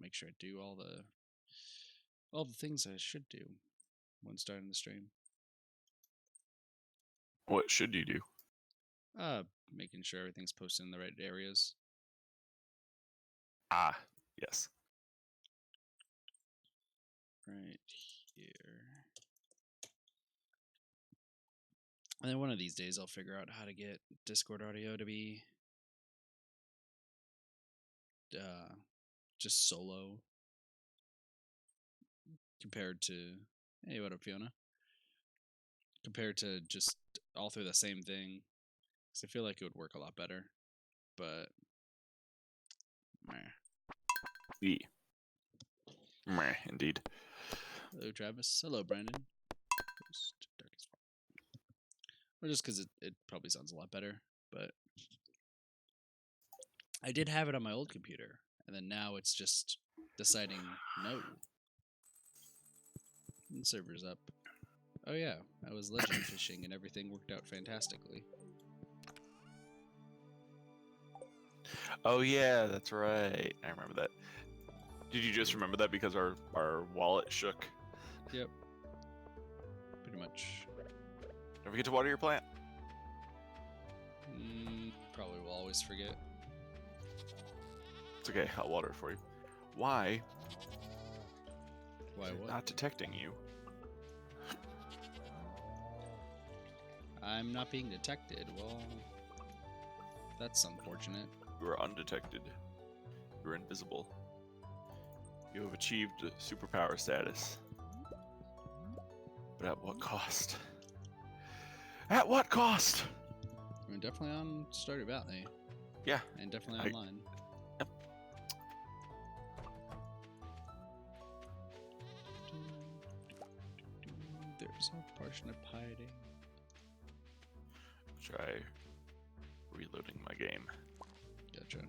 make sure I do all the things I should do when starting the stream. What should you do? Making sure everything's posted in the right areas. Ah, yes. Right here. And then one of these days I'll figure out how to get Discord audio to be just solo compared to, hey, what up, Fiona? Compared to just all through the same thing. Because I feel like it would work a lot better. But, meh. Meh, indeed. Hello, Travis. Hello, Brandon. Or just because it probably sounds a lot better. But I did have it on my old computer. And then now it's just deciding no. And server's up. Oh yeah, I was legend fishing and everything worked out fantastically. Oh yeah, that's right. I remember that. Did you just remember that because our wallet shook? Yep. Pretty much. Don't forget to water your plant. Probably will always forget. It's okay, I'll water it for you. Why? Why what? Not detecting you. I'm not being detected. Well, that's unfortunate. You are undetected. You're invisible. You have achieved superpower status. But at what cost? At what cost? I mean, definitely on Stardew Valley. Yeah. And definitely online. Yep. There's a portion of hiding. Try reloading my game. Gotcha.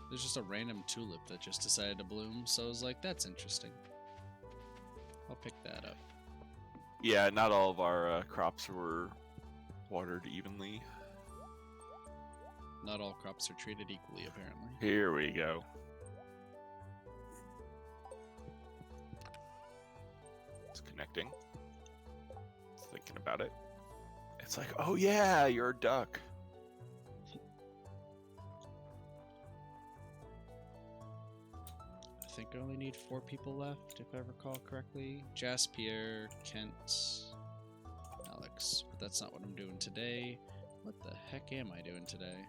There's just a random tulip that just decided to bloom, so I was like, that's interesting. I'll pick that up. Yeah, not all of our crops were watered evenly. Not all crops are treated equally, apparently. Here we go. It's connecting. It's thinking about it. It's like, oh yeah, you're a duck. I think I only need 4 people left, if I recall correctly. Jas, Pierre, Kent, Alex. But that's not what I'm doing today. What the heck am I doing today?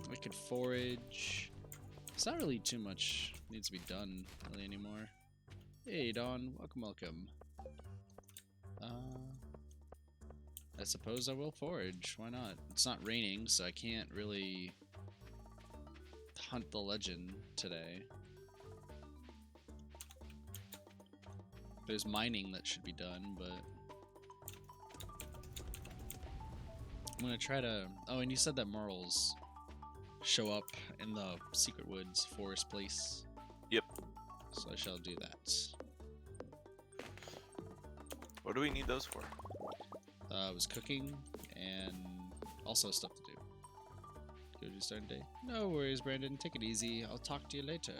I could forage. It's not really too much needs to be done really anymore. Hey Dawn, welcome. I suppose I will forage. Why not? It's not raining, so I can't really hunt the legend today. There's mining that should be done, but I'm gonna try to. Oh, and you said that morals show up in the Secret Woods forest place. Yep. So I shall do that. What do we need those for? I was cooking and also stuff to do. Go do starting day. No worries, Brandon. Take it easy. I'll talk to you later.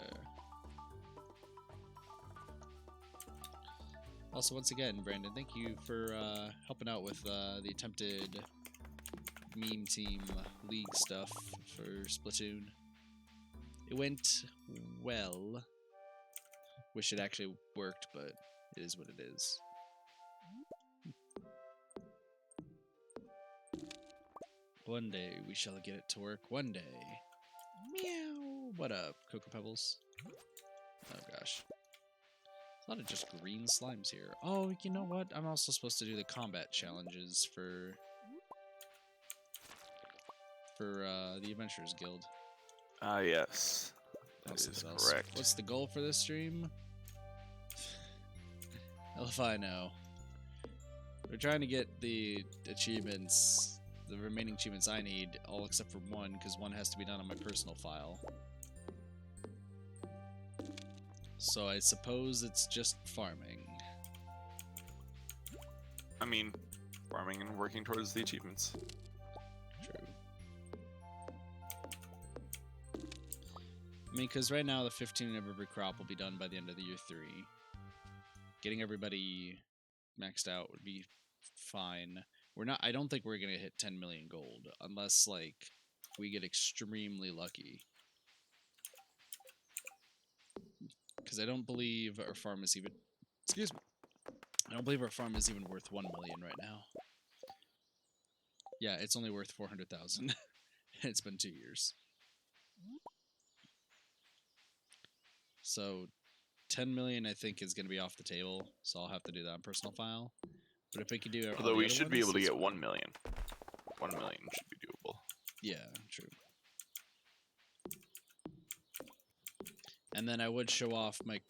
Also, once again, Brandon, thank you for helping out with the attempted meme team league stuff for Splatoon. It went well. Wish it actually worked, but it is what it is. One day we shall get it to work. One day. Meow. What up, Cocoa Pebbles? Oh gosh. A lot of just green slimes here. Oh, you know what? I'm also supposed to do the combat challenges for the Adventurers Guild. Ah, yes. That Also, is what else? correct. What's the goal for this stream? Hell if I know. We're trying to get the achievements, the remaining achievements I need, all except for one, because one has to be done on my personal file. So I suppose it's just farming. I mean, farming and working towards the achievements. True. I mean, because right now the 15 of every crop will be done by the end of the year 3. Getting everybody maxed out would be fine. We're not. I don't think we're gonna hit 10 million gold unless like we get extremely lucky. Because I don't believe our farm is even. Excuse me. I don't believe our farm is even worth 1 million right now. Yeah, it's only worth 400,000. It's been 2 years. So 10 million I think is going to be off the table, so I'll have to do that on personal file. But if we could do all Although the we other should ones, be able to it's get fine. 1 million. 1 million should be doable. Yeah, true. And then I would show off my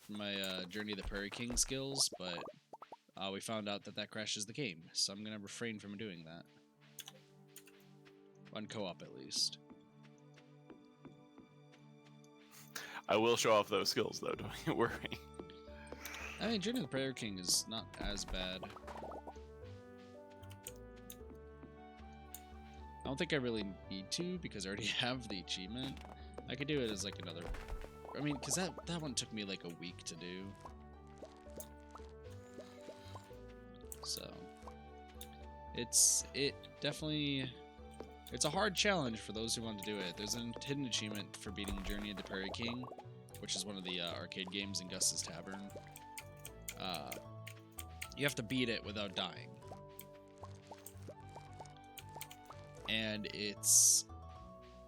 Journey of the Prairie King skills, but we found out that crashes the game, so I'm going to refrain from doing that. On co-op, at least. I will show off those skills, though, don't you worry. I mean, Journey of the Prairie King is not as bad. I don't think I really need to, because I already have the achievement. I could do it as, like, another... I mean, because that one took me, like, a week to do. So... It definitely... It's a hard challenge for those who want to do it. There's a hidden achievement for beating Journey of the Prairie King, which is one of the arcade games in Gus's Tavern. You have to beat it without dying. And it's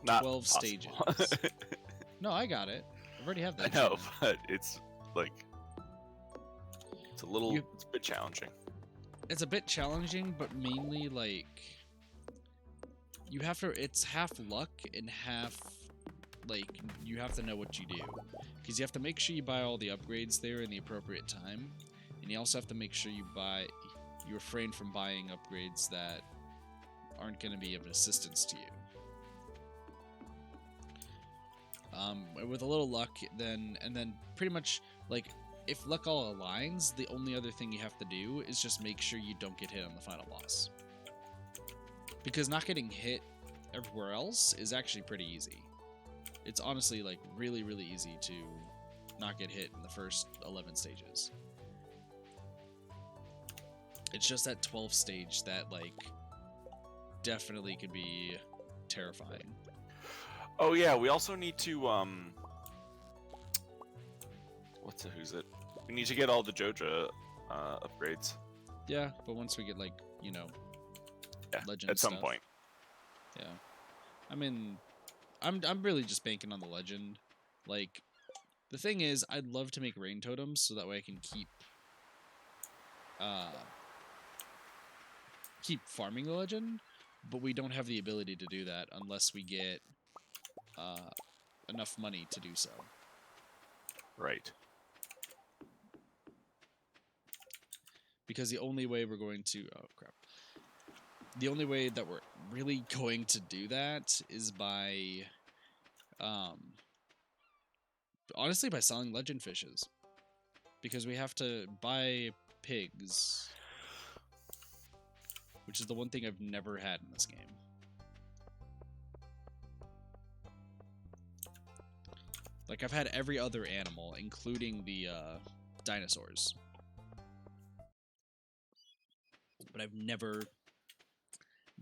Not 12 stages. No, I got it. I already have that. I know, but it's like it's a bit challenging. It's a bit challenging, but mainly like you have to. It's half luck and half like you have to know what you do, because you have to make sure you buy all the upgrades there in the appropriate time, and you also have to make sure you refrain from buying upgrades that aren't going to be of assistance to you. With a little luck, then pretty much like if luck all aligns, the only other thing you have to do is just make sure you don't get hit on the final boss. Because not getting hit everywhere else is actually pretty easy. It's honestly like really, really easy to not get hit in the first 11 stages. It's just that 12th stage that like definitely could be terrifying. Oh yeah, we also need to who's it? We need to get all the Joja upgrades. Yeah, but once we get like, you know, legend at some stuff. point. Yeah. I mean, I'm really just banking on the legend. Like, the thing is, I'd love to make rain totems so that way I can keep farming the legend, but we don't have the ability to do that unless we get enough money to do so. Right. Because the only way we're going to... Oh, crap. The only way that we're really going to do that is by... honestly, by selling legend fishes. Because we have to buy pigs. Which is the one thing I've never had in this game. Like, I've had every other animal, including the dinosaurs. But I've never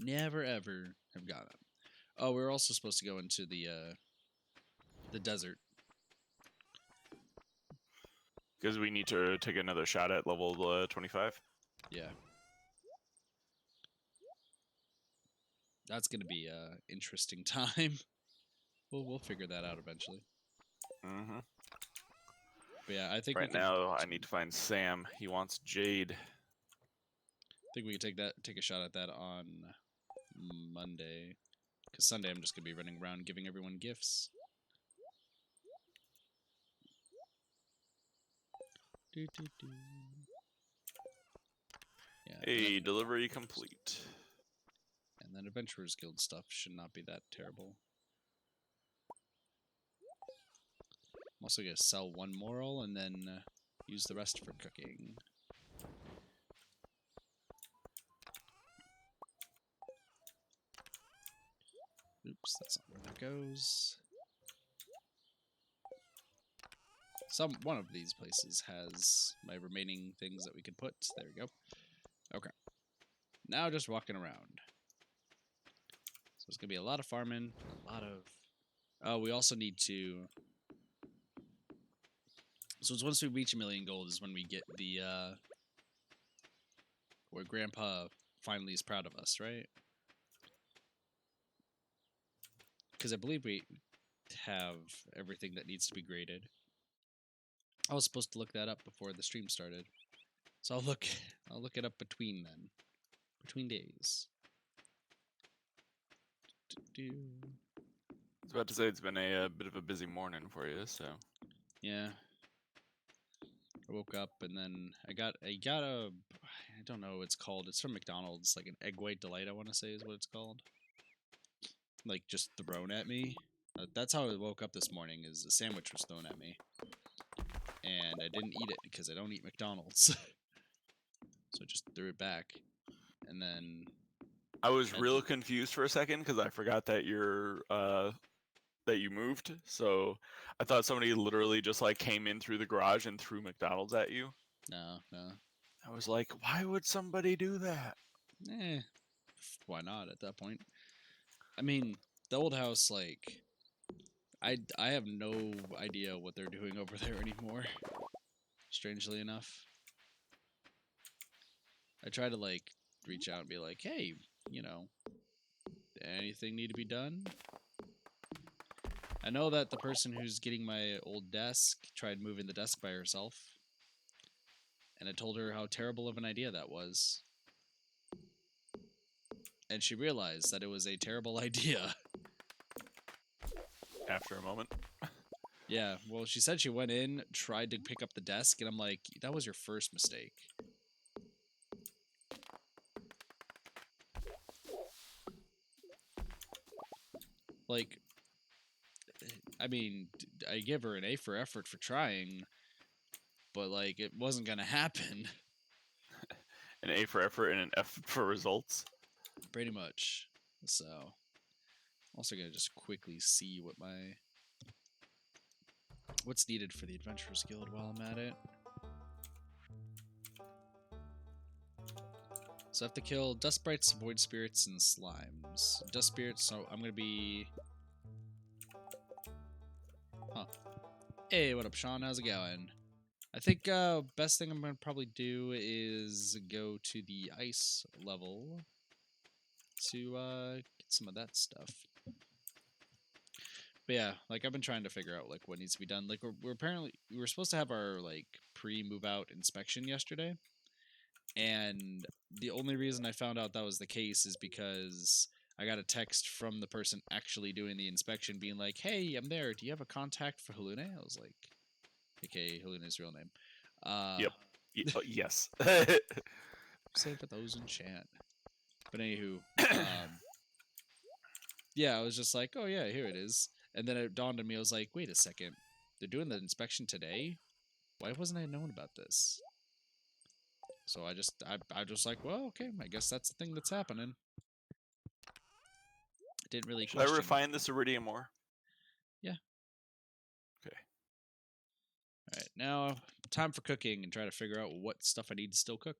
ever have gotten them. Oh, we're also supposed to go into the desert. Because we need to take another shot at level 25. Yeah. That's gonna be a interesting time. We'll figure that out eventually. Mm-hmm. But yeah, I think right now I need to find Sam. He wants Jade. I think we can take a shot at that on Monday. Because Sunday I'm just gonna be running around giving everyone gifts. Do, do, do. Yeah. Hey, delivery complete. And then Adventurers Guild stuff should not be that terrible. I'm also going to sell one moral and then use the rest for cooking. Oops, that's not where that goes. One of these places has my remaining things that we can put. There we go. Okay. Now just walking around. So it's gonna be a lot of farming, a lot of. Oh, we also need to. So it's once we reach 1,000,000 gold is when we get the where Grandpa finally is proud of us, right? Because I believe we have everything that needs to be graded. I was supposed to look that up before the stream started, so I'll look it up between days. I was about to say it's been a bit of a busy morning for you, so Yeah. I woke up and then I got a I don't know what it's called. It's from McDonald's, like an egg white delight, I want to say is what it's called. Like just thrown at me. That's how I woke up this morning. Is a sandwich was thrown at me, and I didn't eat it because I don't eat McDonald's. So I just threw it back, and then I was real confused for a second because I forgot that that you moved. So I thought somebody literally just like came in through the garage and threw McDonald's at you. No. I was like, why would somebody do that? Why not at that point? I mean, the old house, like, I have no idea what they're doing over there anymore. Strangely enough, I try to like reach out and be like, hey, anything need to be done? I know that the person who's getting my old desk tried moving the desk by herself, and I told her how terrible of an idea that was. And she realized that it was a terrible idea. After a moment. Yeah, well, she said she went in, tried to pick up the desk, and I'm like, that was your first mistake. Like, I mean, I give her an A for effort for trying, but, like, it wasn't going to happen. An A for effort and an F for results. Pretty much. So, also going to just quickly see what's needed for the Adventurers Guild while I'm at it. So I have to kill Dust Sprites, Void Spirits, and Slimes. Dust Spirits, so I'm going to be... Huh. Hey, what up, Sean? How's it going? I think best thing I'm going to probably do is go to the ice level to get some of that stuff. But yeah, like I've been trying to figure out like what needs to be done. Like we were supposed to have our like pre-move out inspection yesterday. And the only reason I found out that was the case is because I got a text from the person actually doing the inspection being like, "Hey, I'm there. Do you have a contact for Halune?" I was like, "Okay, Halune's real name." Yep. Yes. Say for those in chat. But anywho, yeah, I was just like, "Oh yeah, here it is." And then it dawned on me. I was like, "Wait a second. They're doing the inspection today. Why wasn't I known about this?" So I just like, well, okay, I guess that's the thing that's happening. I didn't really Should I refine this iridium more? Yeah. Okay. Alright, now time for cooking and try to figure out what stuff I need to still cook.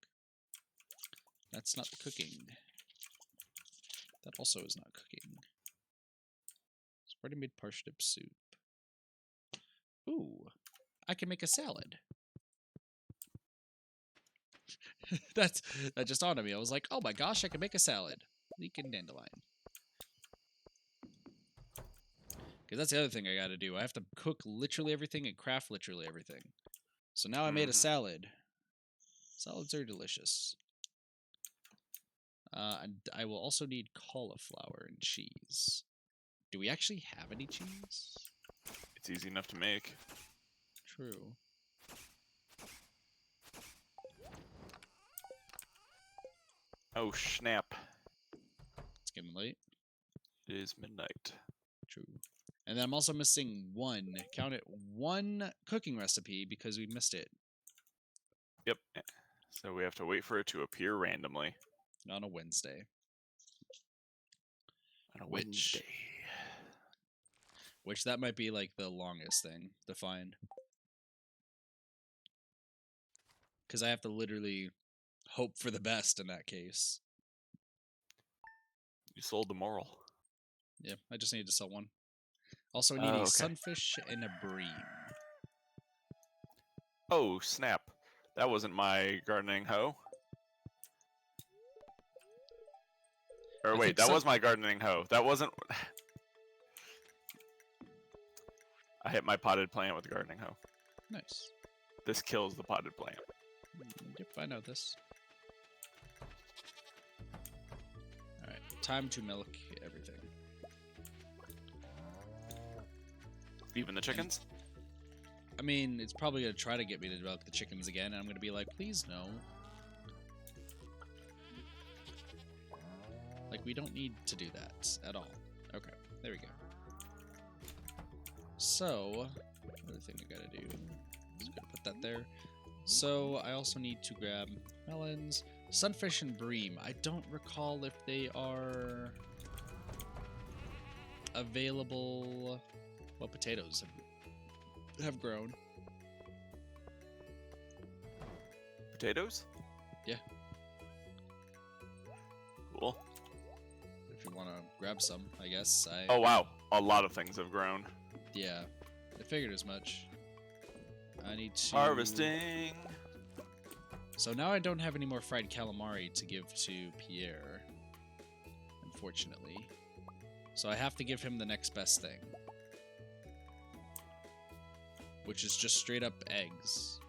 That's not the cooking. That also is not cooking. It's already made parsnip soup. Ooh, I can make a salad. That just dawned on me. I was like, oh my gosh, I can make a salad. Leek and dandelion. Because that's the other thing I gotta do. I have to cook literally everything and craft literally everything. So now I made a salad. Salads are delicious. And I will also need cauliflower and cheese. Do we actually have any cheese? It's easy enough to make. True. Oh, snap. It's getting late. It is midnight. True. And then I'm also missing one cooking recipe because we missed it. Yep. So we have to wait for it to appear randomly. On a Wednesday. On a Wednesday. Which that might be like the longest thing to find. Because I have to literally hope for the best in that case. You sold the moral. Yeah, I just need to sell one. Also, I need a Okay. sunfish and a bream. Oh, snap. That wasn't my gardening hoe. Or I wait, think that was my gardening hoe. That wasn't... I hit my potted plant with the gardening hoe. Nice. This kills the potted plant. Yep, I know this. Alright, time to milk everything. Even the chickens? I mean, it's probably going to try to get me to milk the chickens again, and I'm going to be like, please no. Like, we don't need to do that at all. Okay, there we go. So, another thing I gotta do is gotta put that there. So, I also need to grab melons, sunfish, and bream. I don't recall if they are available. Well, potatoes have grown. Potatoes? Yeah. Cool. If you want to grab some, I guess. Oh, wow. A lot of things have grown. Yeah, I figured as much. I need to... Harvesting! So now I don't have any more fried calamari to give to Pierre, unfortunately. So I have to give him the next best thing. Which is just straight up eggs.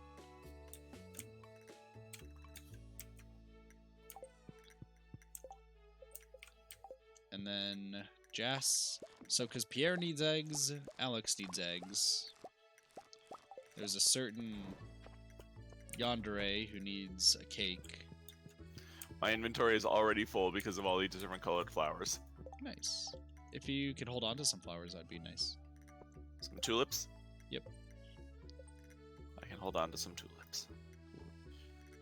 And then Jas. So, because Pierre needs eggs, Alex needs eggs. There's a certain yandere who needs a cake. My inventory is already full because of all these different colored flowers. Nice. If you could hold on to some flowers, that'd be nice. Some tulips? Yep. I can hold on to some tulips.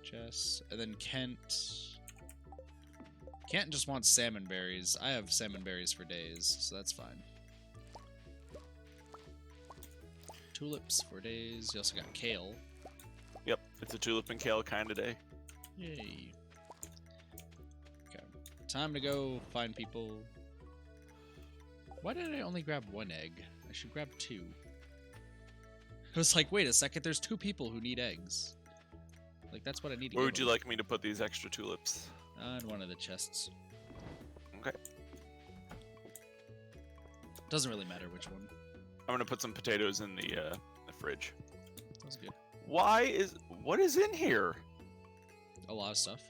Jess. And then Kent. Kent just wants salmon berries. I have salmon berries for days, so that's fine. Tulips for days. You also got kale. Yep, it's a tulip and kale kind of day. Yay. Okay. Time to go find people. Why did I only grab one egg? I should grab two. I was like, wait a second, there's two people who need eggs. Like, that's what I need to Where give would you them. like me to put these extra tulips? In one of the chests. Okay. Doesn't really matter which one. I'm gonna put some potatoes in the fridge. That's good. What is in here? A lot of stuff.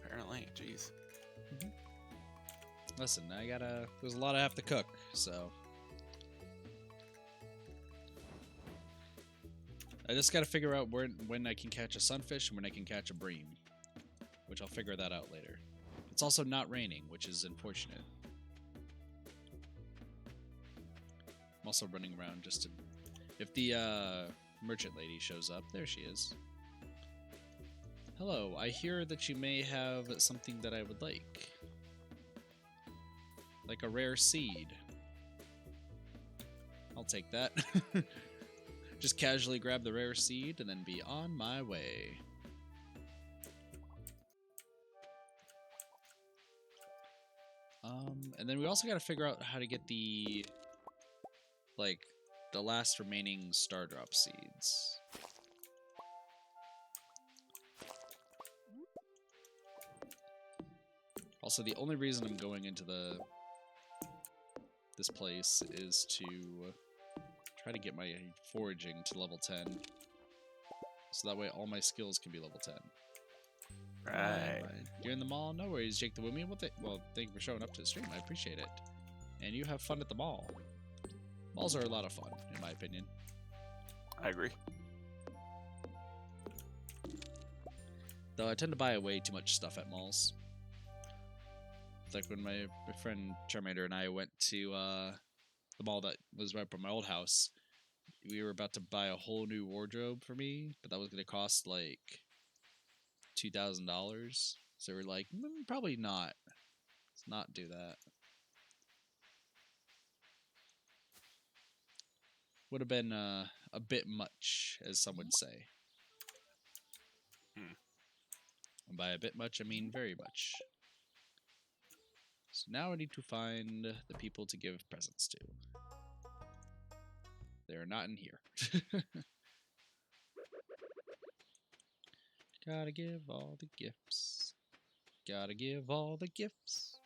Apparently, jeez. Listen, there's a lot I have to cook, so. I just gotta figure out when I can catch a sunfish and when I can catch a bream. Which I'll figure that out later. It's also not raining, which is unfortunate. I'm also running around just to... If the merchant lady shows up, there she is. Hello, I hear that you may have something that I would like. Like a rare seed. I'll take that. Just casually grab the rare seed and then be on my way. And then we also got to figure out how to get the last remaining star drop seeds. Also, the only reason I'm going into this place is to try to get my foraging to level 10. So that way all my skills can be level 10. Right. You're in the mall? No worries, Jake the Woomy. Well, thank you for showing up to the stream. I appreciate it. And you have fun at the mall. Malls are a lot of fun, in my opinion. I agree. Though I tend to buy way too much stuff at malls. It's like when my friend Charmander and I went to the mall that was right by my old house. We were about to buy a whole new wardrobe for me, but that was going to cost like $2,000. So we're like, probably not. Let's not do that. Would have been a bit much, as some would say. Hmm. And by a bit much, I mean very much. So now I need to find the people to give presents to. They're not in here. Gotta give all the gifts. Gotta give all the gifts.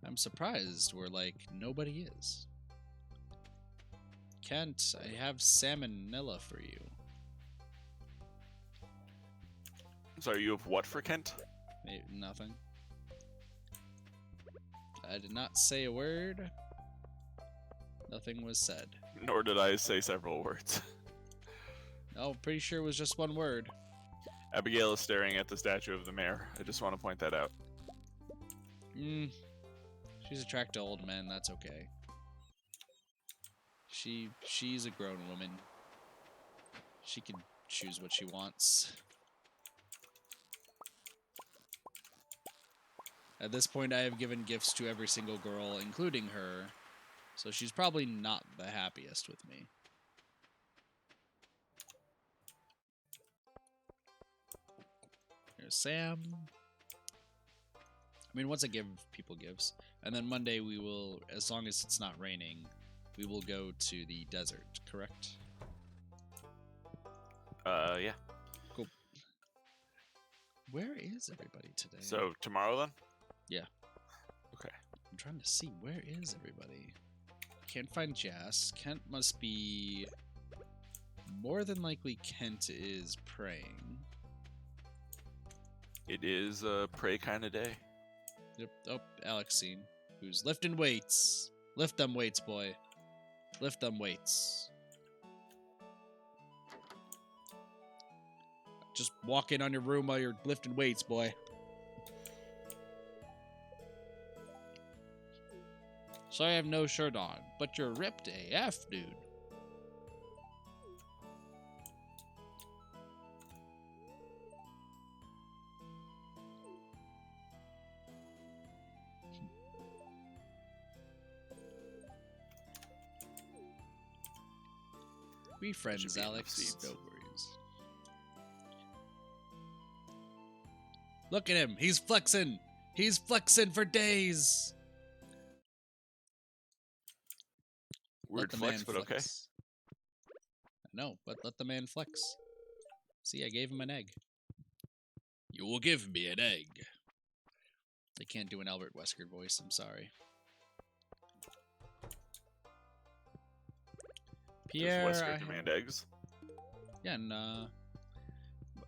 I'm surprised where, like, nobody is. Kent, I have salmonella for you. Sorry, you have what for Kent? Maybe nothing. I did not say a word. Nothing was said. Nor did I say several words. Oh, pretty sure it was just one word. Abigail is staring at the statue of the mayor. I just want to point that out. She's attracted to old men, that's okay. She's a grown woman. She can choose what she wants. At this point, I have given gifts to every single girl, including her, so she's probably not the happiest with me. Here's Sam. I mean, once I give people gifts, and then Monday we will, as long as it's not raining, we will go to the desert, correct? Yeah. Cool. Where is everybody today? So, tomorrow then? Yeah. Okay. I'm trying to see, where is everybody? Can't find Jas. Kent must be... More than likely, Kent is praying. It is a pray kind of day. Yep. Oh, Alexine, who's lifting weights. Lift them weights, boy. Lift them weights. Just walk in on your room while you're lifting weights, boy. Sorry I have no shirt on, but you're ripped AF, dude. We friends, be enough Alex. seeds. No worries. Look at him. He's flexing. He's flexing for days. Weird flex, but okay. I know, but let the man flex. See, I gave him an egg. You will give me an egg. I can't do an Albert Wesker voice, I'm sorry. Pierre, Does Wesker demand eggs? Yeah, and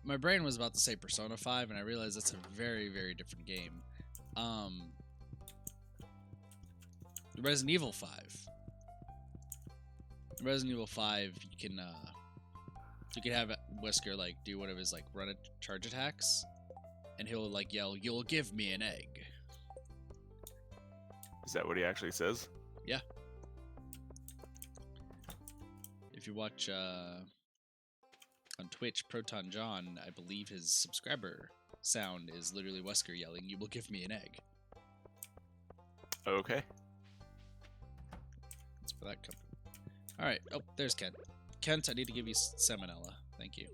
my brain was about to say Persona 5, and I realized that's a very, very different game. Resident Evil 5. Resident Evil 5, you can have Wesker like do one of his like run charge attacks, and he'll like yell, "You'll give me an egg." Is that what he actually says? Yeah. If you watch on Twitch, Proton John, I believe his subscriber sound is literally Wesker yelling, "You will give me an egg." Okay. That's for that company. Alright, oh, there's Kent. Kent, I need to give you salmonella. Thank you.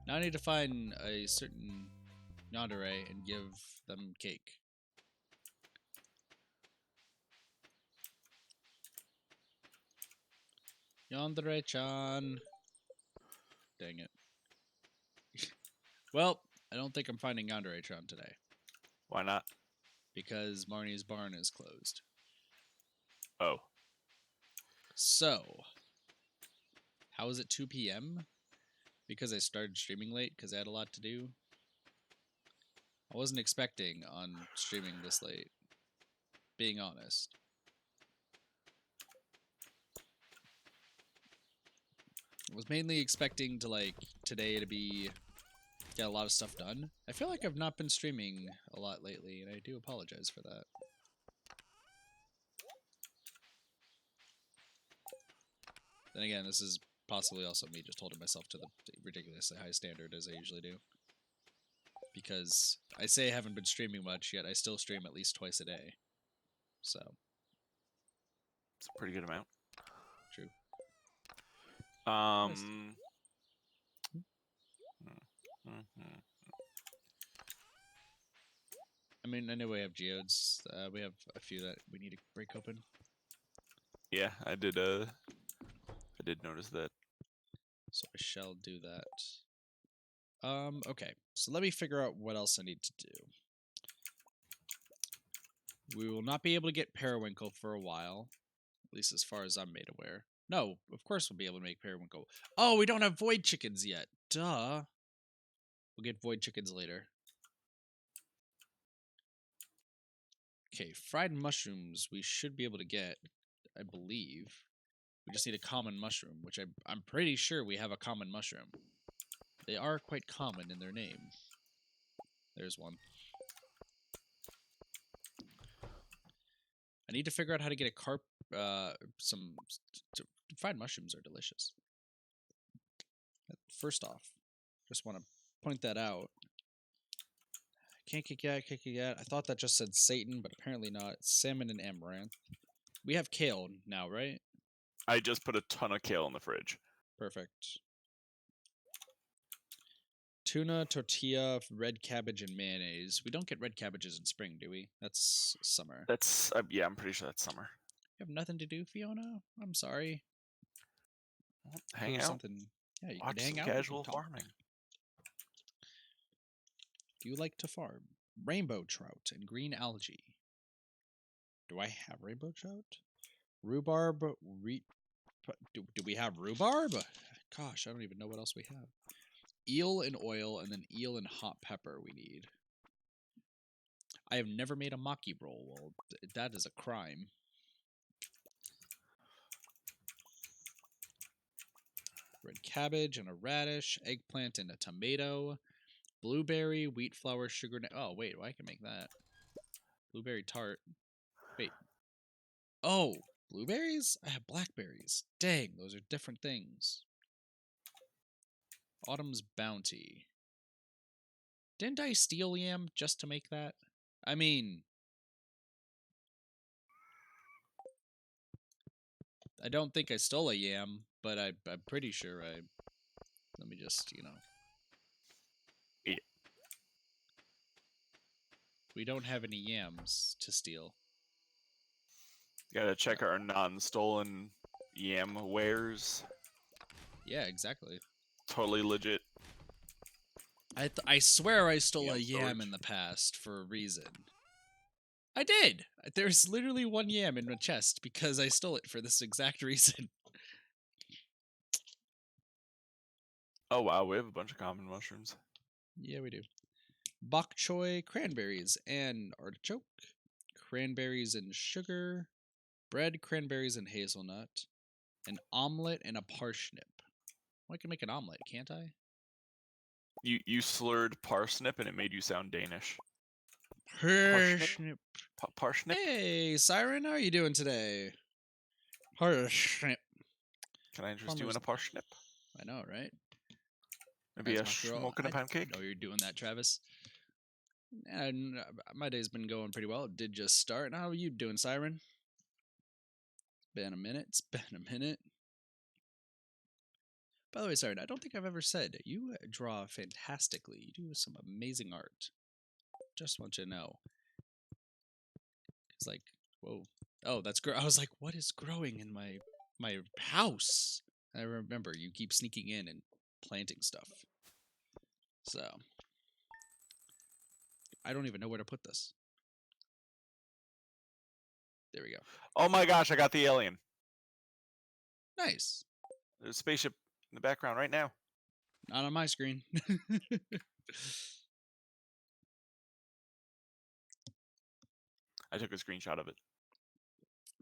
Now I need to find a certain yandere and give them cake. Yandere-chan. Dang it. Well, I don't think I'm finding Yandere-chan today. Why not? Because Marnie's barn is closed. Oh. So, how is it 2 p.m.? Because I started streaming late because I had a lot to do. I wasn't expecting on streaming this late, being honest. I was mainly expecting to, like, today to get a lot of stuff done. I feel like I've not been streaming a lot lately, and I do apologize for that. Then again, this is possibly also me just holding myself to the ridiculously high standard as I usually do. because I say I haven't been streaming much, yet I still stream at least twice a day. So. It's a pretty good amount. True. I mean, I know we have geodes. We have a few that we need to break open. Yeah, I did notice that. So I shall do that. Okay. So let me figure out what else I need to do. We will not be able to get periwinkle for a while. At least as far as I'm made aware. No, of course we'll be able to make periwinkle. Oh, we don't have void chickens yet. Duh. We'll get void chickens later. Okay, fried mushrooms we should be able to get, I believe. We just need a common mushroom, which I'm pretty sure we have a common mushroom. They are quite common in their name. There's one. I need to figure out how to get a carp. Fried mushrooms are delicious. First off, just want to point that out. Can't kick yet. I thought that just said Satan, but apparently not. It's salmon and amaranth. We have kale now, right? I just put a ton of kale in the fridge. Perfect. Tuna, tortilla, red cabbage, and mayonnaise. We don't get red cabbages in spring, do we? That's summer. That's yeah, I'm pretty sure that's summer. You have nothing to do, Fiona? I'm sorry. Well, hang out. Something. Yeah, you Watch can hang some out. casual farming. Do you like to farm? Rainbow trout and green algae. Do I have rainbow trout? Rhubarb. Do we have rhubarb? Gosh, I don't even know what else we have. Eel and oil, and then eel and hot pepper we need. I have never made a maki roll. Well, that is a crime. Red cabbage and a radish, eggplant and a tomato, blueberry, wheat flour, sugar. Oh, wait, well, I can make that. Blueberry tart. Wait. Oh, blueberries? I have blackberries. Dang, those are different things. Autumn's Bounty. Didn't I steal yam just to make that? I mean, I don't think I stole a yam, but I'm pretty sure I... Let me just, Yeah. We don't have any yams to steal. Gotta check our non-stolen yam wares. Yeah, exactly. Totally legit. I swear I stole a Yam yam storage. in the past for a reason. I did! There's literally one yam in my chest because I stole it for this exact reason. Oh wow, we have a bunch of common mushrooms. Yeah, we do. Bok choy, cranberries, and artichoke. Cranberries and sugar. Bread, cranberries, and hazelnut. An omelet and a parsnip. Well, I can make an omelet, can't I? You slurred parsnip and it made you sound Danish. Parsnip. Parsnip? Hey, Siren, how are you doing today? Parsnip. Can I interest you in a parsnip? I know, right? Maybe a smoke and a pancake? I know you're doing that, Travis. And my day's been going pretty well. It did just start. How are you doing, Siren? Been a minute. It's been a minute. By the way, Siren, I don't think I've ever said you draw fantastically. You do some amazing art. Just want you to know. It's like, whoa. Oh, that's I was like, what is growing in my house? I remember you keep sneaking in and planting stuff. So I don't even know where to put this. There we go. Oh my gosh, I got the alien. Nice. There's a spaceship in the background right now. Not on my screen. I took a screenshot of it.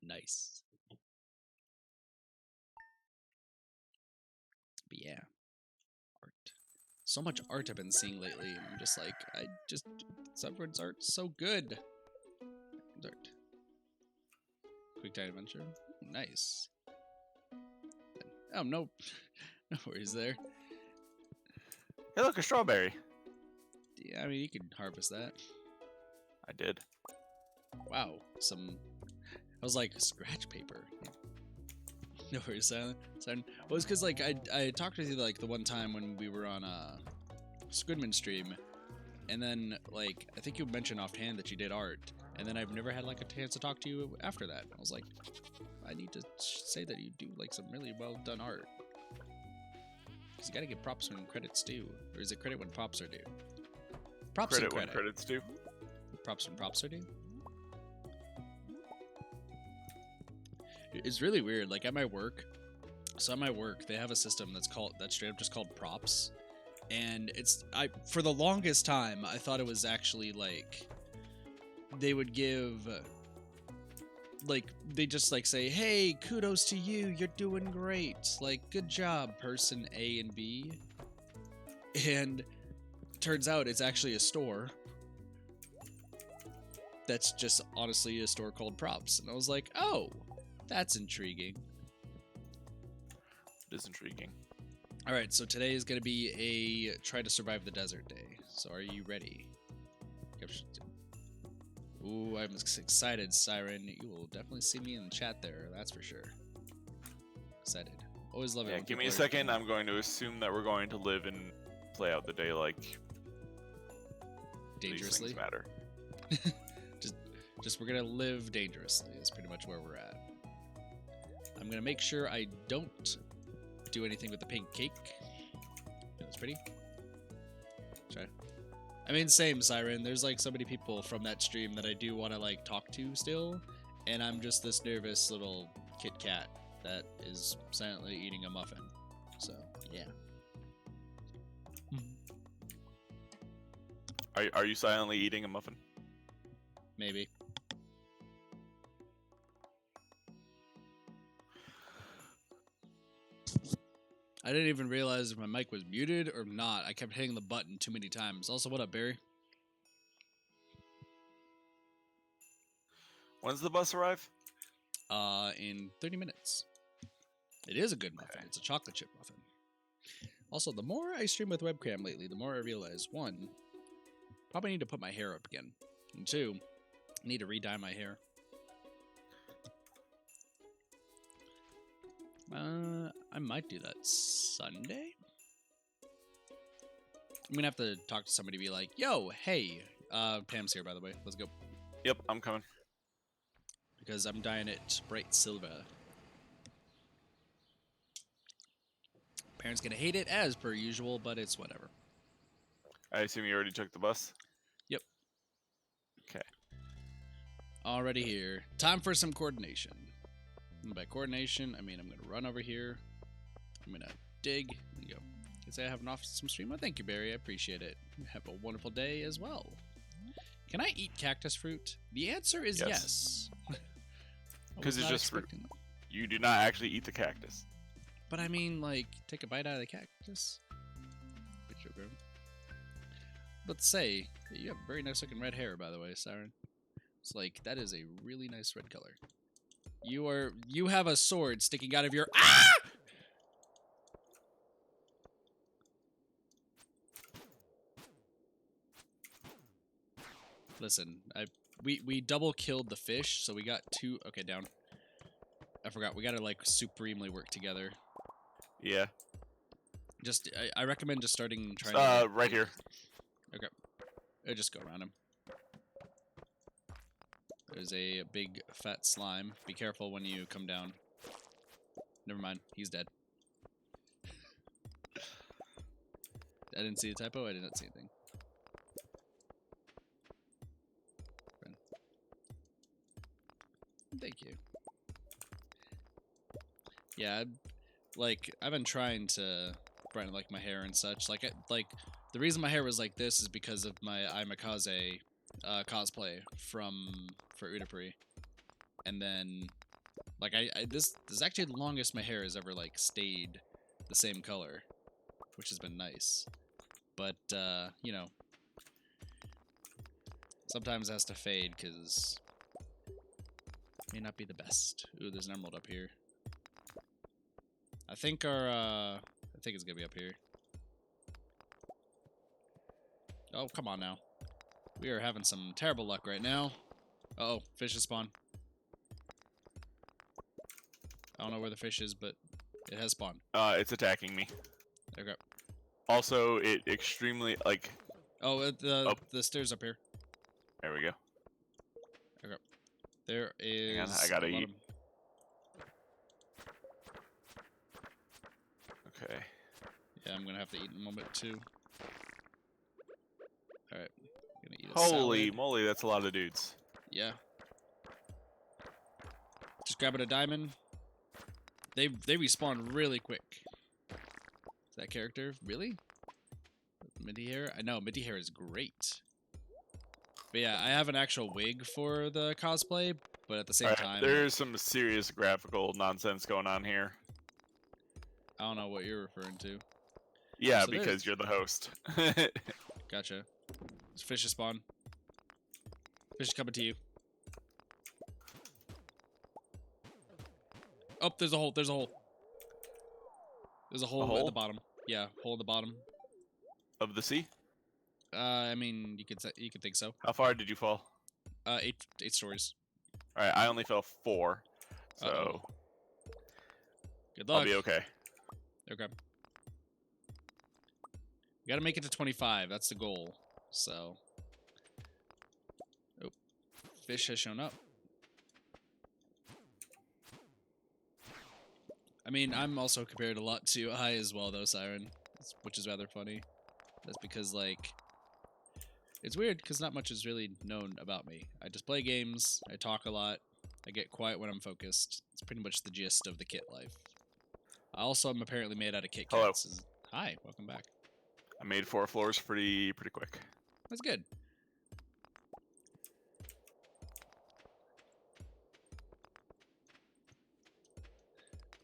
Nice. But yeah. Art. So much art I've been seeing lately. I'm just like, Subword's art so good. Art. Quick Time Adventure. Nice. Oh, no. No worries there. Hey, look, a strawberry. Yeah, I mean, you can harvest that. I did. Wow, some. I was like, scratch paper. No worries, silent. Well, it's because like I talked with you like the one time when we were on Squidman stream, and then like I think you mentioned offhand that you did art, and then I've never had like a chance to talk to you after that. I was like, I need to say that you do like some really well done art. Because you gotta give props when credit's due, or is it credit when props are due? Props Credit and credit. when credit's due. Props when props are due. It's really weird. Like at my work, they have a system that's straight up just called props, and for the longest time I thought it was actually like they would give like they just like say, hey, kudos to you, you're doing great, like good job person A and B, and turns out it's actually a store that's just honestly a store called props, and I was like, oh, that's intriguing. It is intriguing. All right, so today is going to be a try to survive the desert day. So are you ready? Ooh, I'm excited, Siren. You will definitely see me in the chat there, that's for sure. Excited. Always love it. Yeah, give me a second. I'm going to assume that we're going to live and play out the day like dangerously. These things matter. Just we're going to live dangerously is pretty much where we're at. I'm going to make sure I don't do anything with the pink cake. That's pretty. Try. I mean, same, Siren. There's like so many people from that stream that I do want to like talk to still, and I'm just this nervous little Kit Kat that is silently eating a muffin. So, yeah. Are you silently eating a muffin? Maybe. I didn't even realize if my mic was muted or not. I kept hitting the button too many times. Also, what up, Barry? When's the bus arrive? In 30 minutes. It is a good muffin. Okay. It's a chocolate chip muffin. Also, the more I stream with webcam lately, the more I realize, one, probably need to put my hair up again. And two, I need to re-dye my hair. I might do that Sunday. I'm gonna have to talk to somebody, be like, yo, hey, Pam's here, by the way. Let's go. Yep, I'm coming. Because I'm dyeing it bright silver. Parents gonna hate it as per usual, but it's whatever. I assume you already took the bus? Yep. Okay. Already here. Time for some coordination. And by coordination, I mean I'm gonna run over here. I'm gonna dig. There you go. Can say I have an awesome stream. Oh, thank you, Barry. I appreciate it. Have a wonderful day as well. Can I eat cactus fruit? The answer is yes. Because it's just fruit. You do not actually eat the cactus. But I mean, like, take a bite out of the cactus. Let's say you have very nice looking red hair, by the way, Siren. It's like that is a really nice red color. You have a sword sticking out of your Listen, we double killed the fish, so we got two. Okay, down. I forgot. We gotta like supremely work together. Yeah. Just I recommend just starting trying. To, like, right here. Okay. I'll just go around him. There's a big fat slime. Be careful when you come down. Never mind. He's dead. I didn't see a typo. I did not see anything. Thank you. Yeah, I've been trying to brighten like my hair and such. Like the reason my hair was like this is because of my Imakaze cosplay for Udapri, and then like this is actually the longest my hair has ever like stayed the same color, which has been nice. But you know, sometimes it has to fade because may not be the best. Ooh, there's an emerald up here. I think our I think it's gonna be up here. Oh, come on now. We are having some terrible luck right now. Uh-oh, fish has spawned. I don't know where the fish is, but it has spawned. It's attacking me. Okay. Also, it extremely, like... Oh, the stairs up here. There we go. Okay. There is... Hang on, I gotta eat. Okay. Yeah, I'm gonna have to eat in a moment, too. Alright. Gonna eat a Holy salad. moly, that's a lot of dudes. Yeah. Just grabbing a diamond. They respawn really quick. That character, really? Minty hair? I know, Minty hair is great. But yeah, I have an actual wig for the cosplay, but at the same time... There's some serious graphical nonsense going on here. I don't know what you're referring to. Yeah, So because you're the host. Gotcha. There's fish spawn. Fish is coming to you. Oh, there's a hole. There's a hole. There's a hole at the bottom. Yeah, hole at the bottom. Of the sea? I mean, you could think so. How far did you fall? 8 stories. All right, I only fell 4, so good luck. I'll be okay. Okay. You gotta make it to 25. That's the goal. So. Oh, fish has shown up. I mean, I'm also compared a lot to I as well, though, Siren, which is rather funny. That's because, like, it's weird because not much is really known about me. I just play games, I talk a lot, I get quiet when I'm focused. It's pretty much the gist of the Kit life. I also am apparently made out of Kit Kats. Hi, welcome back. I made 4 floors pretty quick. That's good.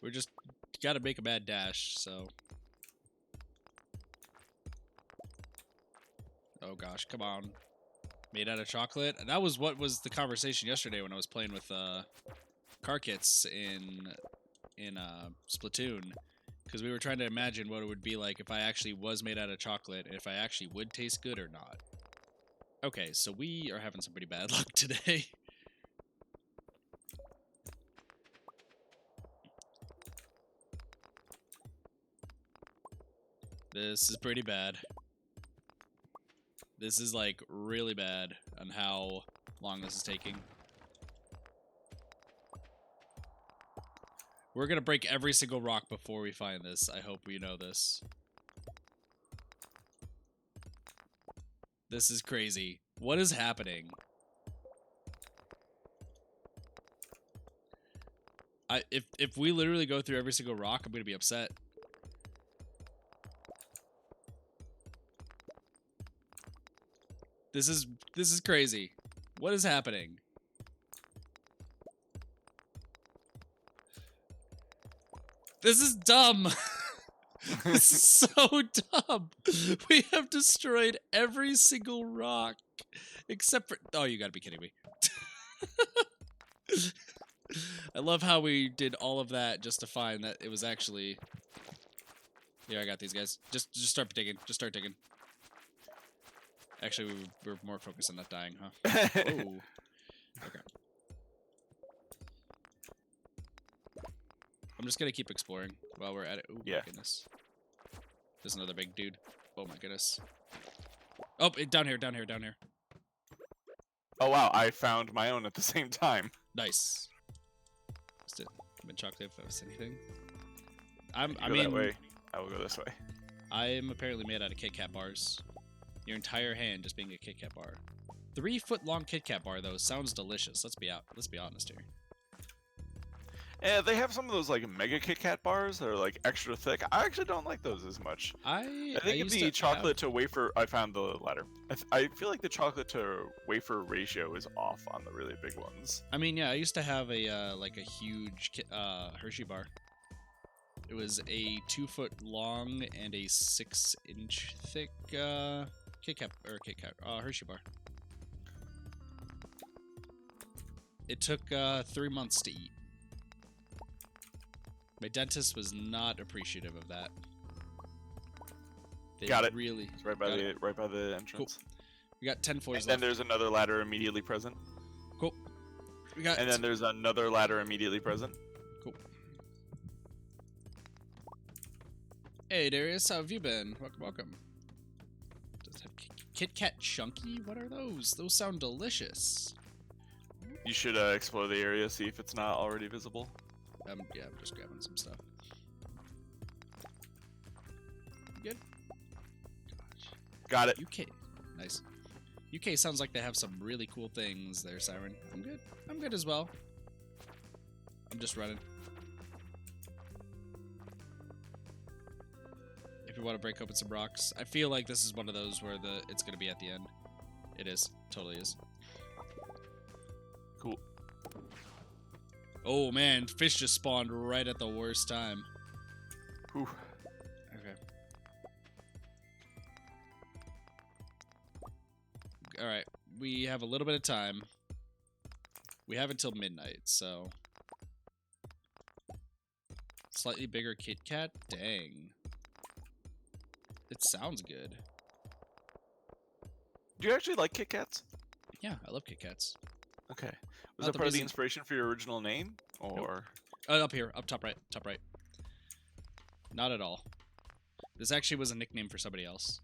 We're just gotta make a mad dash, so. Oh gosh, come on. Made out of chocolate? That was what was the conversation yesterday when I was playing with car kits in Splatoon. Because we were trying to imagine what it would be like if I actually was made out of chocolate, and if I actually would taste good or not. Okay, so we are having some pretty bad luck today. This is pretty bad. This is, like, really bad on how long this is taking. We're gonna break every single rock before we find this. I hope we know this. This is crazy. What is happening? If we literally go through every single rock, I'm gonna be upset. This is crazy. What is happening? This is dumb. This is so dumb. We have destroyed every single rock except for... Oh, you gotta be kidding me. I love how we did all of that just to find that it was actually... Yeah, I got these guys. Just start digging. Just start digging. Actually, we're more focused on not dying, huh? Oh. Okay. I'm just gonna keep exploring while we're at it. Oh yeah. My goodness. There's another big dude. Oh my goodness. Oh, down here, down here, down here. Oh wow, I found my own at the same time. Nice. Just been chocolate if I was anything. I go mean, that way. I will go this way. I am apparently made out of Kit Kat bars. Your entire hand just being a Kit Kat bar. 3-foot-long Kit Kat bar though sounds delicious. Let's be honest here. Yeah, they have some of those like mega Kit Kat bars that are like extra thick. I actually don't like those as much. I think the chocolate to wafer. I found the ladder. I feel like the chocolate to wafer ratio is off on the really big ones. I mean, yeah, I used to have a like a huge Hershey bar. It was a 2-foot long and a 6-inch thick Hershey bar. It took 3 months to eat. My dentist was not appreciative of that. Got it. Really. It's right by the entrance. Cool. We got 10 floors left. left. Then there's another ladder immediately present. Cool. We got. And then there's another ladder immediately present. Cool. Hey Darius, how have you been? Welcome. Does it have Kit Kat Chunky? What are those? Those sound delicious. You should explore the area, see if it's not already visible. Yeah, I'm just grabbing some stuff. Good. Gosh. Got it. UK. Nice. UK sounds like they have some really cool things there, Siren. I'm good. I'm good as well. I'm just running. If you want to break open some rocks, I feel like this is one of those where it's gonna be at the end. It is. Totally is. Cool. Oh man, fish just spawned right at the worst time. Whew. Okay. Alright, we have a little bit of time. We have until midnight, so... Slightly bigger Kit Kat? Dang. It sounds good. Do you actually like Kit Kats? Yeah, I love Kit Kats. Okay. Was that part of the inspiration for your original name? Or... Nope. Up here, up top right, top right. Not at all. This actually was a nickname for somebody else.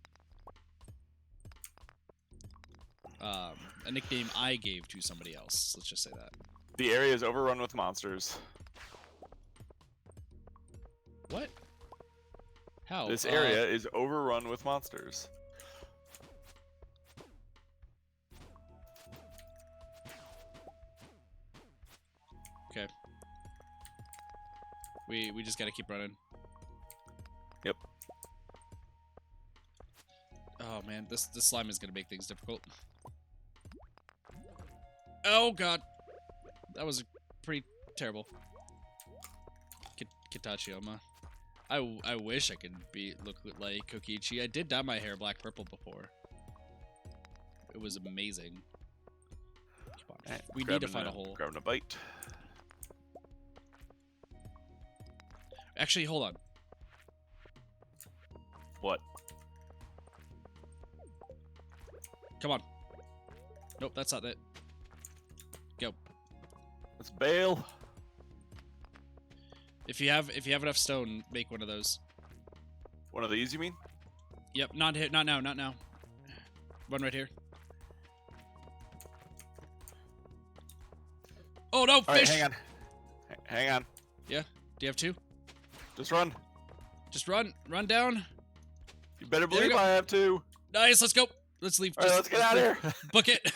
A nickname I gave to somebody else. Let's just say that. The area is overrun with monsters. What? How? This area is overrun with monsters. Okay. We just gotta keep running. Yep. Oh man, this slime is gonna make things difficult. Oh god, that was pretty terrible. Kitachioma. I wish I could look like Kokichi. I did dye my hair black purple before. It was amazing. Come on. Right, we need to find a hole. Grabbing a bite. Actually, hold on. What? Come on. Nope, that's not it. Go. Let's bail. If you have enough stone, make one of those. One of these, you mean? Yep, not here, not now, not now. One right here. Oh no, fish! All right, hang on. Hang on. Yeah. Do you have two? Just run. Just run down. You better believe I have two. Nice, let's go. Let's leave. All right, let's get out of here. Book it.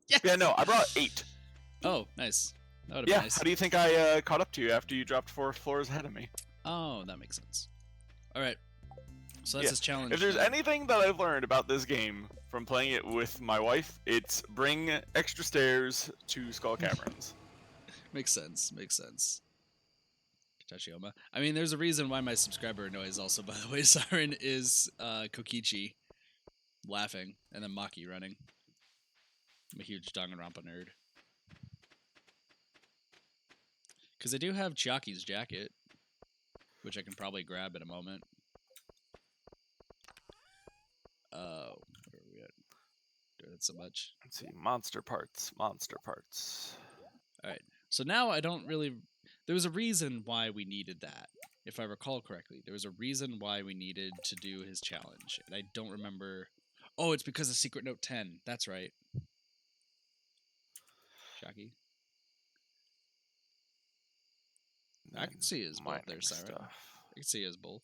Yes. Yeah, no, I brought 8. Oh, nice. That would have yeah, been nice. How do you think I caught up to you after you dropped 4 floors ahead of me? Oh, that makes sense. All right. So that's his challenge. If there's anything that I've learned about this game from playing it with my wife, it's bring extra stairs to Skull Caverns. Makes sense. Makes sense. Tachioma. I mean, there's a reason why my subscriber noise also, by the way, Siren, is Kokichi laughing and then Maki running. I'm a huge Danganronpa nerd. Because I do have Chiaki's jacket, which I can probably grab in a moment. Where are we at? Doing it so much. Let's see, monster parts, monster parts. Alright, so now I don't really... There was a reason why we needed that, if I recall correctly. There was a reason why we needed to do his challenge, and I don't remember... Oh, it's because of Secret Note 10. That's right. Chiaki. I can see his both there, Siren. I can see his both.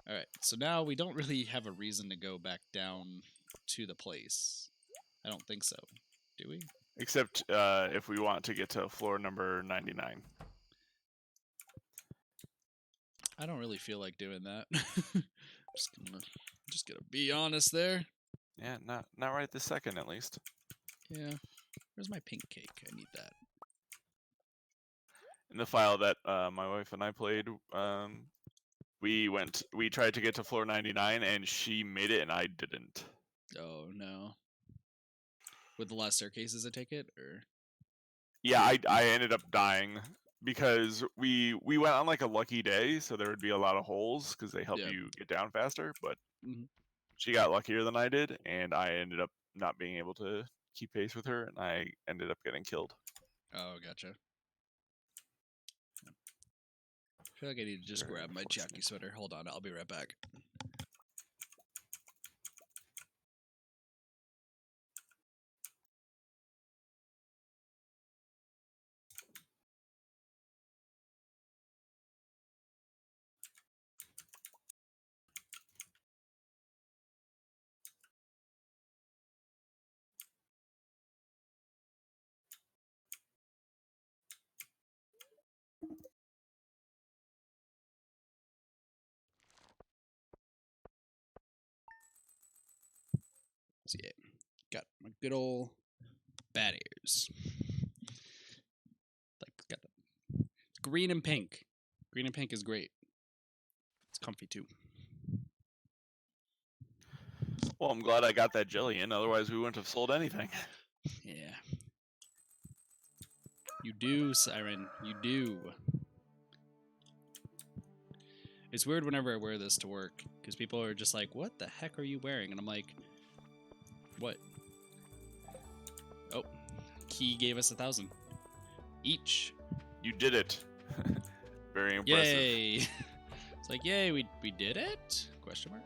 Alright, so now we don't really have a reason to go back down to the place. I don't think so. Do we? Except if we want to get to floor number 99. I don't really feel like doing that. just gonna be honest there. Yeah, not right this second at least. Yeah. Where's my pink cake? I need that. In the file that my wife and I played, we tried to get to floor 99 and she made it and I didn't. Oh no. With the last staircases, I take it, or? Yeah, I ended up dying because we went on like a lucky day, so there would be a lot of holes because they help Yeah. you get down faster. But Mhm. she got luckier than I did, and I ended up not being able to keep pace with her, and I ended up getting killed. Oh, gotcha. I feel like I need to just grab my jockey sweater. Hold on, I'll be right back. So yeah, got my good old bat ears. Like got green and pink. Green and pink is great. It's comfy too. Well, I'm glad I got that jelly in. Otherwise, we wouldn't have sold anything. Yeah. You do, Siren. You do. It's weird whenever I wear this to work because people are just like, "What the heck are you wearing?" And I'm like, "What?" Oh, Key gave us 1,000 each. You did it. Very impressive. Yay! It's like, yay, we did it? Question mark.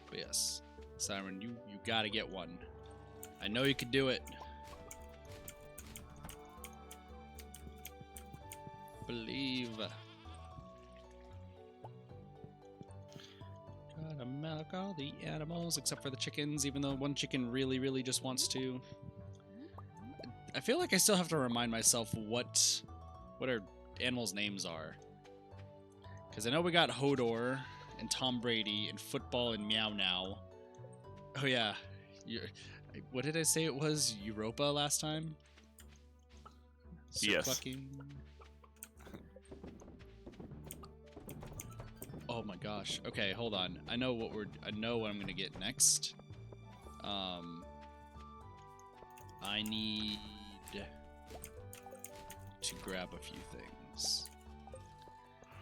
But yes, Siren, you gotta get one. I know you could do it. Believe. Gotta milk all the animals except for the chickens, even though one chicken really just wants to. I feel like I still have to remind myself what our animals' names are. Because I know we got Hodor and Tom Brady and football and Meow Now. Oh yeah, what did I say it was? Europa last time? Sir yes. Clucking. Oh my gosh. Okay, hold on. I know what I'm gonna get next. I need to grab a few things.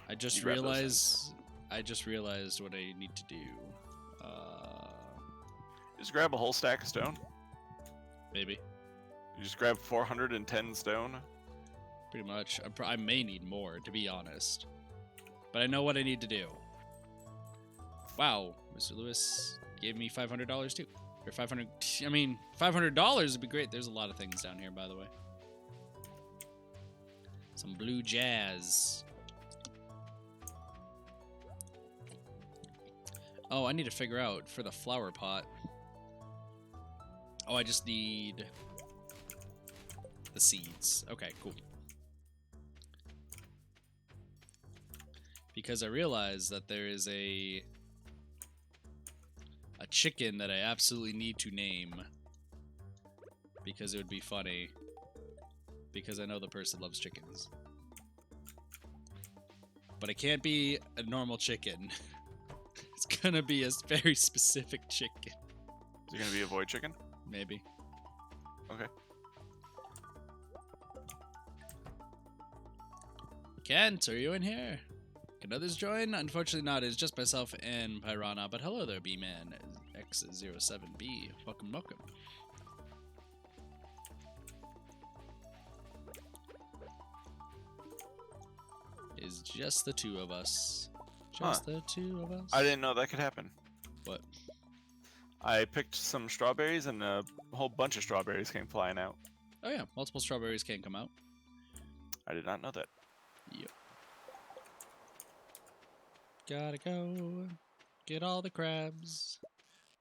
I just realized what I need to do. Just grab a whole stack of stone. Maybe. You just grab 410 stone. Pretty much. I may need more, to be honest. But I know what I need to do. Wow, Mr. Lewis gave me $500 too. Or $500 would be great. There's a lot of things down here, by the way. Some blue jazz. Oh, I need to figure out for the flower pot. Oh, I just need the seeds. Okay, cool. Because I realized that there is a chicken that I absolutely need to name. Because it would be funny. Because I know the person loves chickens. But it can't be a normal chicken. It's gonna be a very specific chicken. Is it gonna be a void chicken? Maybe. Okay. Kent, are you in here? Can others join? Unfortunately not. It's just myself and Pyrranha. But hello there, B-Man. X07B. Welcome, welcome. It's just the two of us. Just the two of us. I didn't know that could happen. What? I picked some strawberries and a whole bunch of strawberries came flying out. Oh yeah, multiple strawberries can come out. I did not know that. Yep. Gotta go get all the crabs.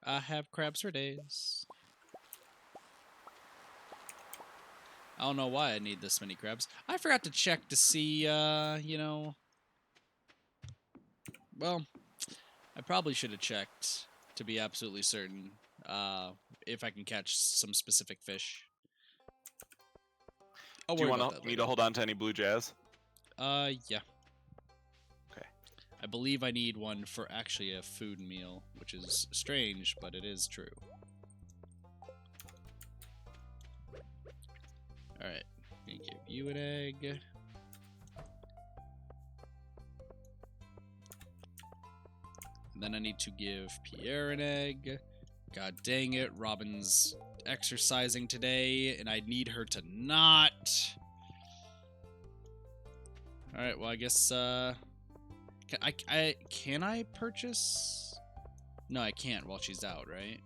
I have crabs for days. I don't know why I need this many crabs. I forgot to check to see, you know... Well, I probably should have checked to be absolutely certain if I can catch some specific fish. Do you want me to hold on to any blue jazz? Yeah. Okay. I believe I need one for actually a food meal, which is strange, but it is true. Alright, I'm gonna give you an egg. And then I need to give Pierre an egg. God dang it, Robin's exercising today, and I need her to not. Alright, well, I guess, can I purchase? No, I can't while she's out, right?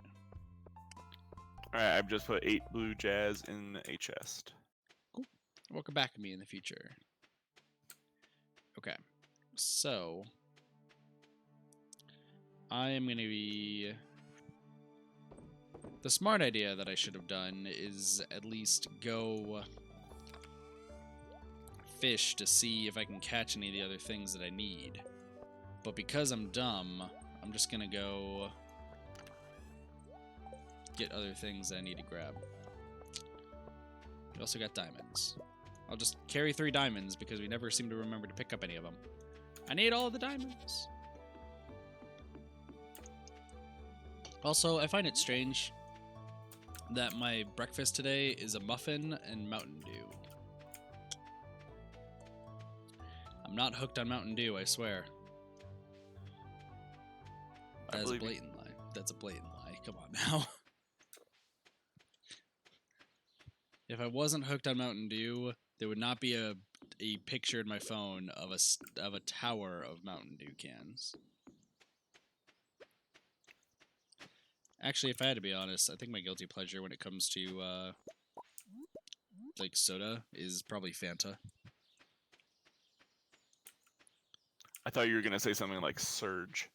Alright, I've just put 8 blue jazz in a chest. Cool. Welcome back to me in the future. Okay, so I am going to be... The smart idea that I should have done is at least go fish to see if I can catch any of the other things that I need. But because I'm dumb, I'm just going to go get other things that I need to grab. We also got diamonds. I'll just carry 3 diamonds because we never seem to remember to pick up any of them. I need all the diamonds. Also, I find it strange that my breakfast today is a muffin and Mountain Dew. I'm not hooked on Mountain Dew, I swear. That's a blatant lie. That's a blatant lie. Come on now. If I wasn't hooked on Mountain Dew, there would not be a picture in my phone of a tower of Mountain Dew cans. Actually, if I had to be honest, I think my guilty pleasure when it comes to like soda is probably Fanta. I thought you were gonna say something like Surge.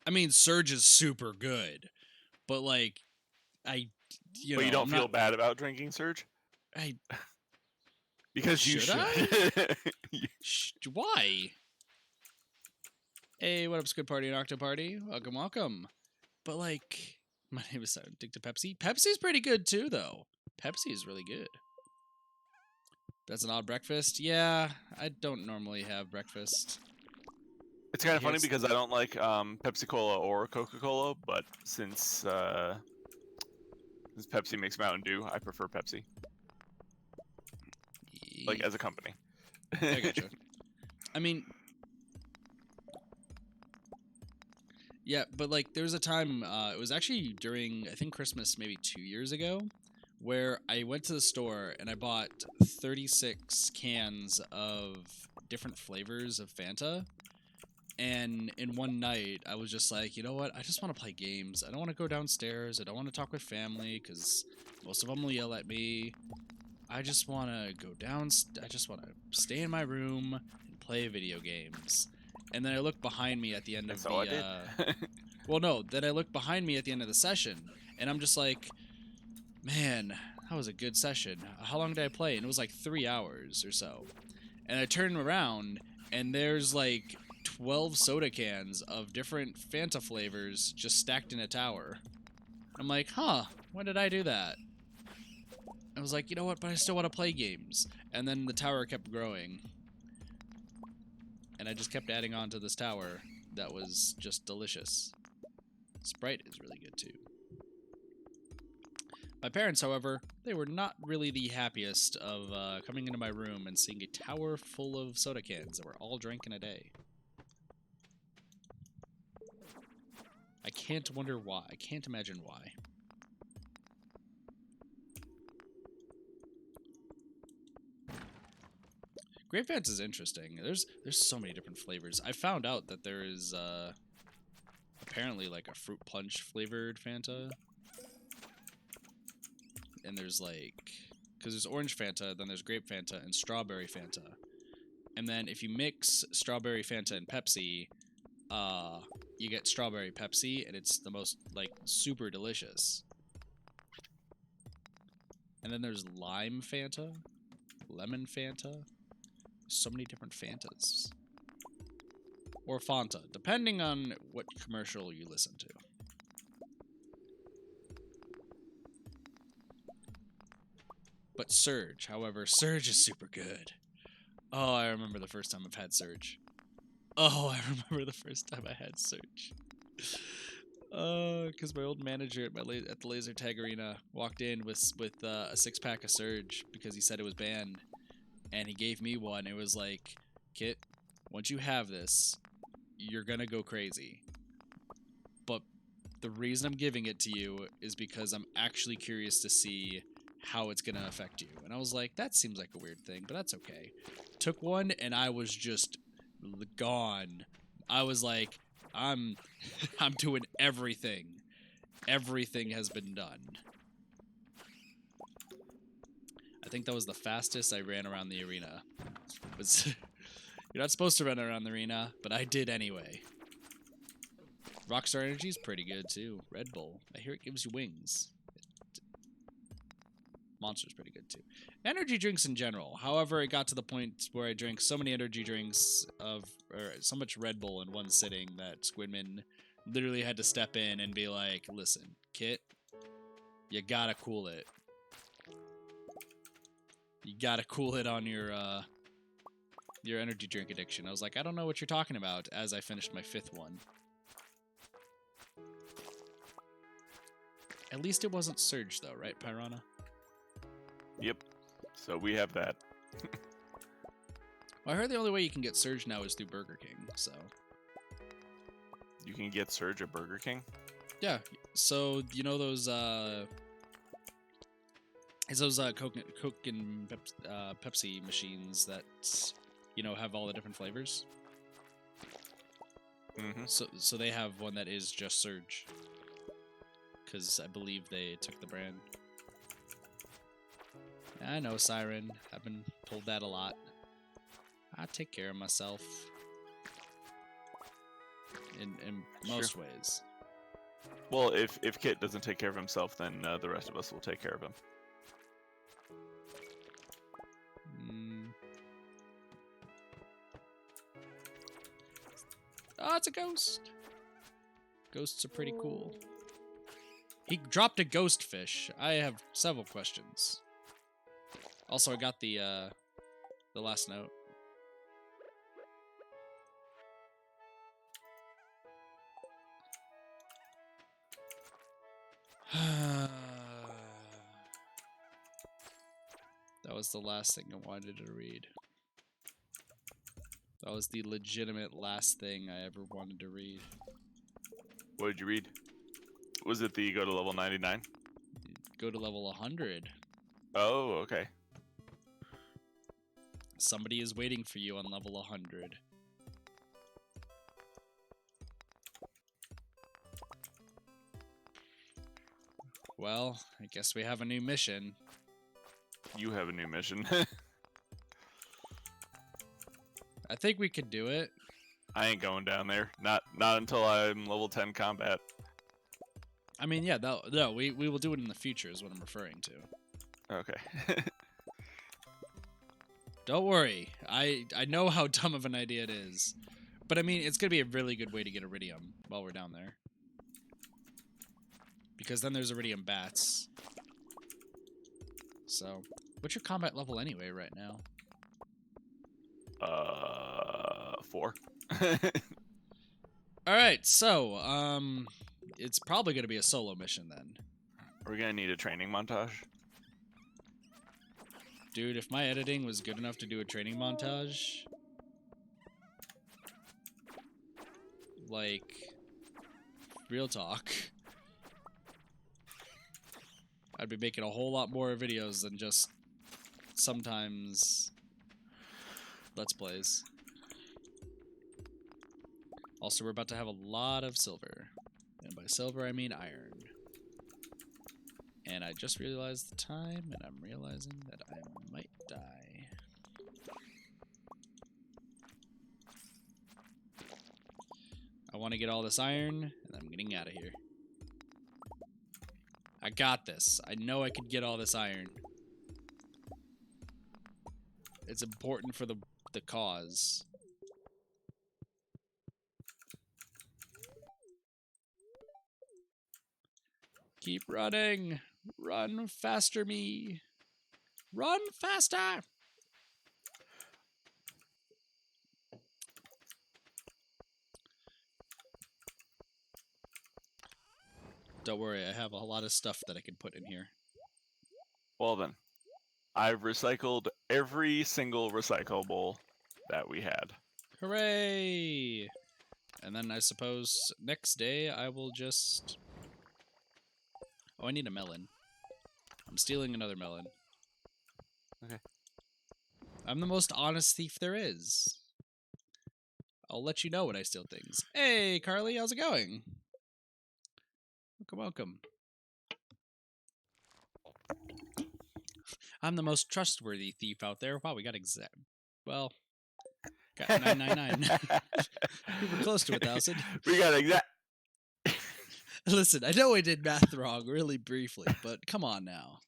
I mean, Surge is super good, but like, But you don't feel bad about drinking Surge? Because you should. Why? Hey, what up, Squid Party and Octo Party? Welcome, welcome. But like, my name is Addicted to Pepsi. Pepsi's pretty good too, though. Pepsi is really good. That's an odd breakfast. Yeah, I don't normally have breakfast. It's kind of funny because I don't like Pepsi Cola or Coca-Cola, but since Pepsi makes Mountain Dew, I prefer Pepsi. Like, as a company. I gotcha. I mean, yeah, but like, there was a time, it was actually during, I think, Christmas maybe 2 years ago, where I went to the store and I bought 36 cans of different flavors of Fanta. And in one night, I was just like, you know what? I just want to play games. I don't want to go downstairs. I don't want to talk with family because most of them will yell at me. I just want to go down. I just want to stay in my room and play video games. And then I look behind me at the end of the... well, no. Then I look behind me at the end of the session. And I'm just like, man, that was a good session. How long did I play? And it was like 3 hours or so. And I turn around and there's like 12 soda cans of different Fanta flavors just stacked in a tower. I'm like, huh, when did I do that? I was like, you know what, but I still want to play games. And then the tower kept growing. And I just kept adding on to this tower that was just delicious. Sprite is really good too. My parents, however, they were not really the happiest of coming into my room and seeing a tower full of soda cans that were all drank in a day. I can't wonder why. I can't imagine why. Grape Fanta is interesting. There's so many different flavors. I found out that there is apparently like a fruit punch flavored Fanta. And there's like, because there's orange Fanta, then there's grape Fanta and strawberry Fanta. And then if you mix strawberry Fanta and Pepsi, you get strawberry Pepsi, and it's the most like super delicious. And then there's lime Fanta, lemon Fanta. So many different Fantas. Or Fanta, depending on what commercial you listen to. But Surge, however, Surge is super good. Oh, I remember the first time I've had Surge. Oh, I remember the first time I had Surge. Because my old manager at at the laser tag arena walked in with a 6-pack of Surge because he said it was banned, and he gave me one. It was like, Kit, once you have this, you're gonna go crazy. But the reason I'm giving it to you is because I'm actually curious to see how it's gonna affect you. And I was like, that seems like a weird thing, but that's okay. Took one and I was just gone. I was like, I'm doing everything. Everything has been done. I think that was the fastest I ran around the arena. You're not supposed to run around the arena, but I did anyway. Rockstar Energy is pretty good too. Red Bull. I hear it gives you wings. Monster's pretty good too. Energy drinks in general. However, it got to the point where I drank so many energy drinks or so much Red Bull in one sitting that Squidman literally had to step in and be like, listen, Kit, you gotta cool it. You gotta cool it on your energy drink addiction. I was like, I don't know what you're talking about, as I finished my 5th one. At least it wasn't Surge though, right, Pyrranha? Yep. So we have that. Well, I heard the only way you can get Surge now is through Burger King, so... You can get Surge at Burger King? Yeah, so, you know those, it's those, Coke and Pepsi machines that, you know, have all the different flavors? Mm-hmm. So they have one that is just Surge. Because I believe they took the brand. I know, Siren. I've been told that a lot. I take care of myself. In most ways. Well, if Kit doesn't take care of himself, then the rest of us will take care of him. Oh, it's a ghost. Ghosts are pretty cool. He dropped a ghost fish. I have several questions. Also, I got the last note. That was the last thing I wanted to read. That was the legitimate last thing I ever wanted to read. What did you read? Was it the go to level 99? Go to level 100. Oh, okay. Somebody is waiting for you on level 100. Well, I guess we have a new mission. You have a new mission. I think we could do it. I ain't going down there. Not until I'm level 10 combat. I mean, yeah, no, we will do it in the future is what I'm referring to. Okay. Don't worry. I know how dumb of an idea it is. But I mean, it's going to be a really good way to get Iridium while we're down there. Because then there's Iridium bats. So, what's your combat level anyway right now? 4. Alright, so, it's probably going to be a solo mission then. We're going to need a training montage. Dude, if my editing was good enough to do a training montage... Like... Real talk. I'd be making a whole lot more videos than just... sometimes... Let's Plays. Also, we're about to have a lot of silver. And by silver, I mean iron. And I just realized the time, and I'm realizing that I might die. I want to get all this iron, and I'm getting out of here. I got this. I know I could get all this iron. It's important for the cause. Keep running! Run faster, me! Run faster! Don't worry, I have a lot of stuff that I can put in here. Well then, I've recycled every single recyclable that we had. Hooray! And then I suppose next day I will just... Oh, I need a melon. I'm stealing another melon. Okay. I'm the most honest thief there is. I'll let you know when I steal things. Hey, Carly, how's it going? Welcome, welcome. I'm the most trustworthy thief out there. Wow, we got well, got 999. We were close to 1,000. We got exact. Listen, I know I did math wrong really briefly, but come on now.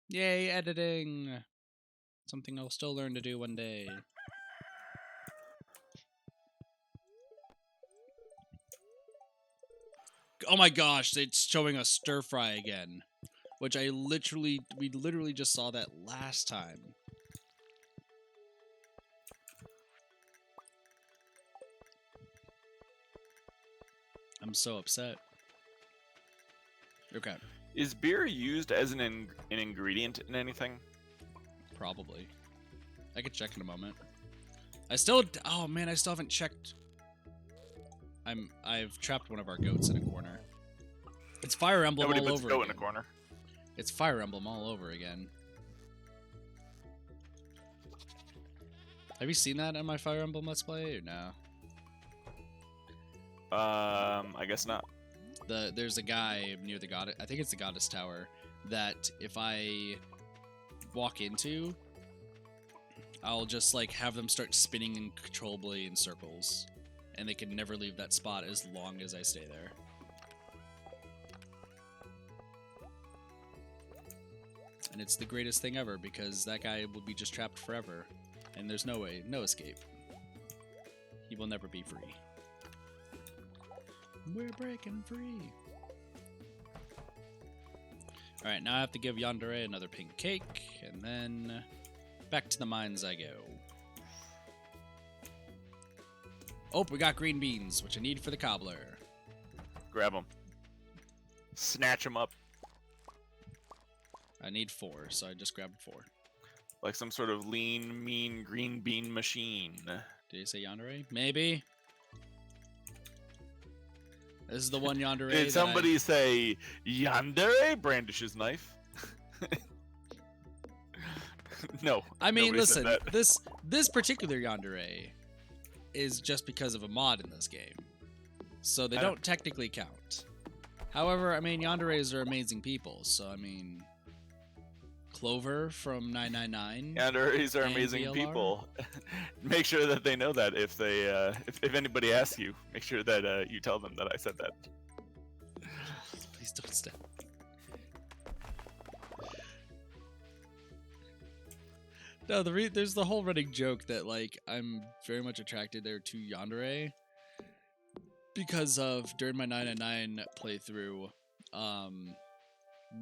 Yay, editing! Something I'll still learn to do one day. Oh my gosh, it's showing us stir fry again. Which we literally just saw that last time. I'm so upset. Okay. Is beer used as an ingredient in anything? Probably. I could check in a moment. Oh man, I still haven't checked. I've trapped one of our goats in a corner. It's Fire Emblem Nobody all puts over a goat again. in a corner. It's Fire Emblem all over again. Have you seen that on my Fire Emblem Let's Play or no? I guess not. There's a guy near the goddess. I think it's the goddess tower that if I walk into, I'll just like have them start spinning uncontrollably in circles, and they can never leave that spot as long as I stay there. And it's the greatest thing ever because that guy will be just trapped forever, and there's no escape. He will never be free. We're breaking free. Alright, now I have to give Yandere another pink cake, and then back to the mines I go. Oh, we got green beans, which I need for the cobbler. Grab them. Snatch them up. I need 4, so I just grabbed 4. Like some sort of lean, mean green bean machine. Did you say Yandere? Maybe. This is the one Yandere. Did somebody say Yandere? Brandishes knife. No. I mean, listen. This particular Yandere is just because of a mod in this game, so they don't technically count. However, I mean, Yanderes are amazing people, so I mean, Clover from 999. Yanderes are amazing VLR. people. Make sure that they know that if they if anybody asks you, make sure that you tell them that I said that. Please don't step. No, there's the whole running joke that like I'm very much attracted there to Yandere because of during my 999 playthrough,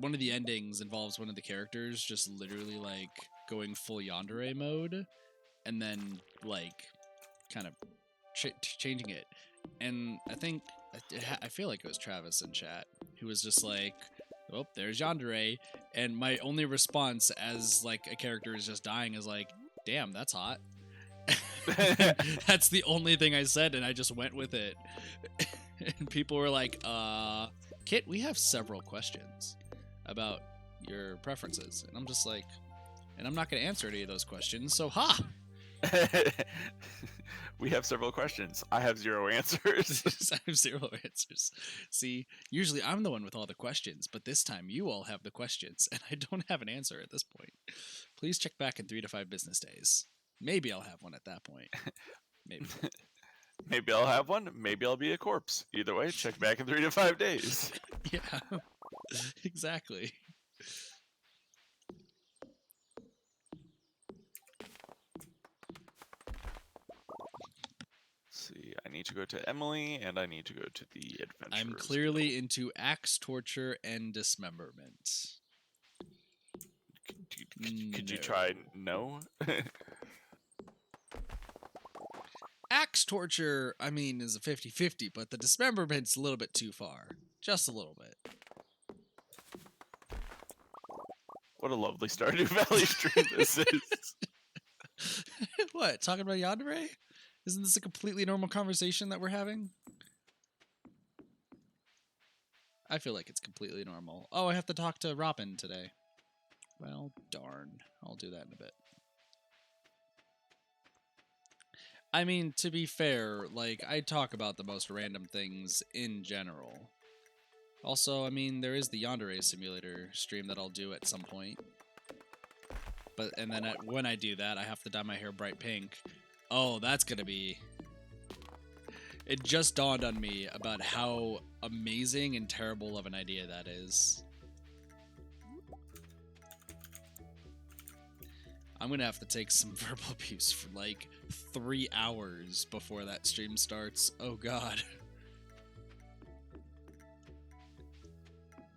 one of the endings involves one of the characters just literally like going full Yandere mode and then like kind of changing it. And I feel like it was Travis in chat who was just like, oh, there's Yandere. And my only response as like a character is just dying is like, damn, that's hot. That's the only thing I said, and I just went with it. And people were like, Kit, we have several questions about your preferences. And I'm just like, and I'm not going to answer any of those questions, so ha! We have several questions. I have 0 answers. I have 0 answers. See, usually I'm the one with all the questions, but this time you all have the questions, and I don't have an answer at this point. Please check back in 3 to 5 business days. Maybe I'll have one at that point. Maybe. Maybe I'll have one. Maybe I'll be a corpse. Either way, check back in 3 to 5 days. Yeah, exactly. See, I need to go to Emily, and I need to go to the adventure. I'm clearly into axe torture and dismemberment. Could you try no? axe torture, I mean, is a 50-50, but the dismemberment's a little bit too far. Just a little bit. What a lovely Stardew Valley stream this is. What? Talking about yandere? Isn't this a completely normal conversation that we're having? I feel like it's completely normal. Oh, I have to talk to Robin today. Well, darn. I'll do that in a bit. I mean, to be fair, like, I talk about the most random things in general. Also, I mean, there is the Yandere Simulator stream that I'll do at some point. And then when I do that, I have to dye my hair bright pink. Oh, that's gonna be... It just dawned on me about how amazing and terrible of an idea that is. I'm gonna have to take some verbal abuse for like 3 hours before that stream starts. Oh god.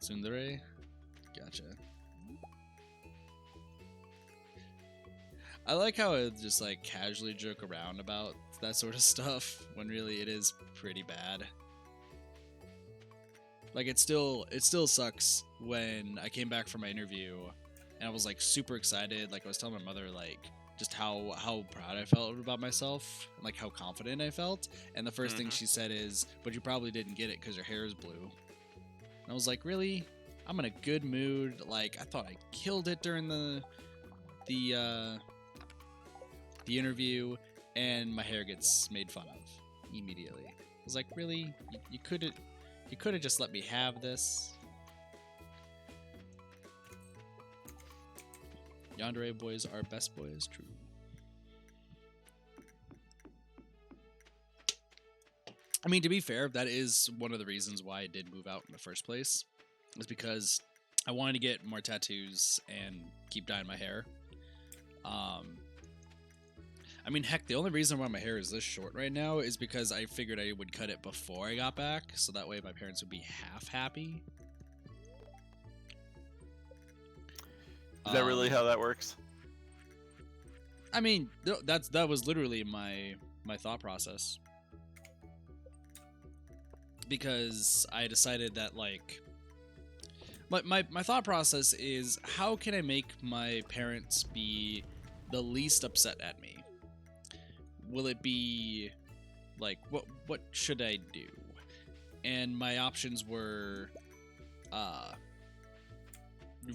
Tsundere? Gotcha. I like how I just like casually joke around about that sort of stuff when really it is pretty bad. Like it still sucks when I came back from my interview and I was like super excited. Like I was telling my mother like just how proud I felt about myself and like how confident I felt. And the first thing she said is, "But you probably didn't get it because your hair is blue." And I was like, really? I'm in a good mood. Like I thought I killed it during the interview, and my hair gets made fun of immediately. I was like, really? You could have just let me have this. Yandere boys are best boys, true. I mean, to be fair, that is one of the reasons why I did move out in the first place. Is because I wanted to get more tattoos and keep dyeing my hair. I mean, heck, the only reason why my hair is this short right now is because I figured I would cut it before I got back, so that way my parents would be half happy. Is that really how that works? I mean, that was literally my thought process. Because I decided that, like... My thought process is, how can I make my parents be the least upset at me? Will it be, like, what should I do? And my options were,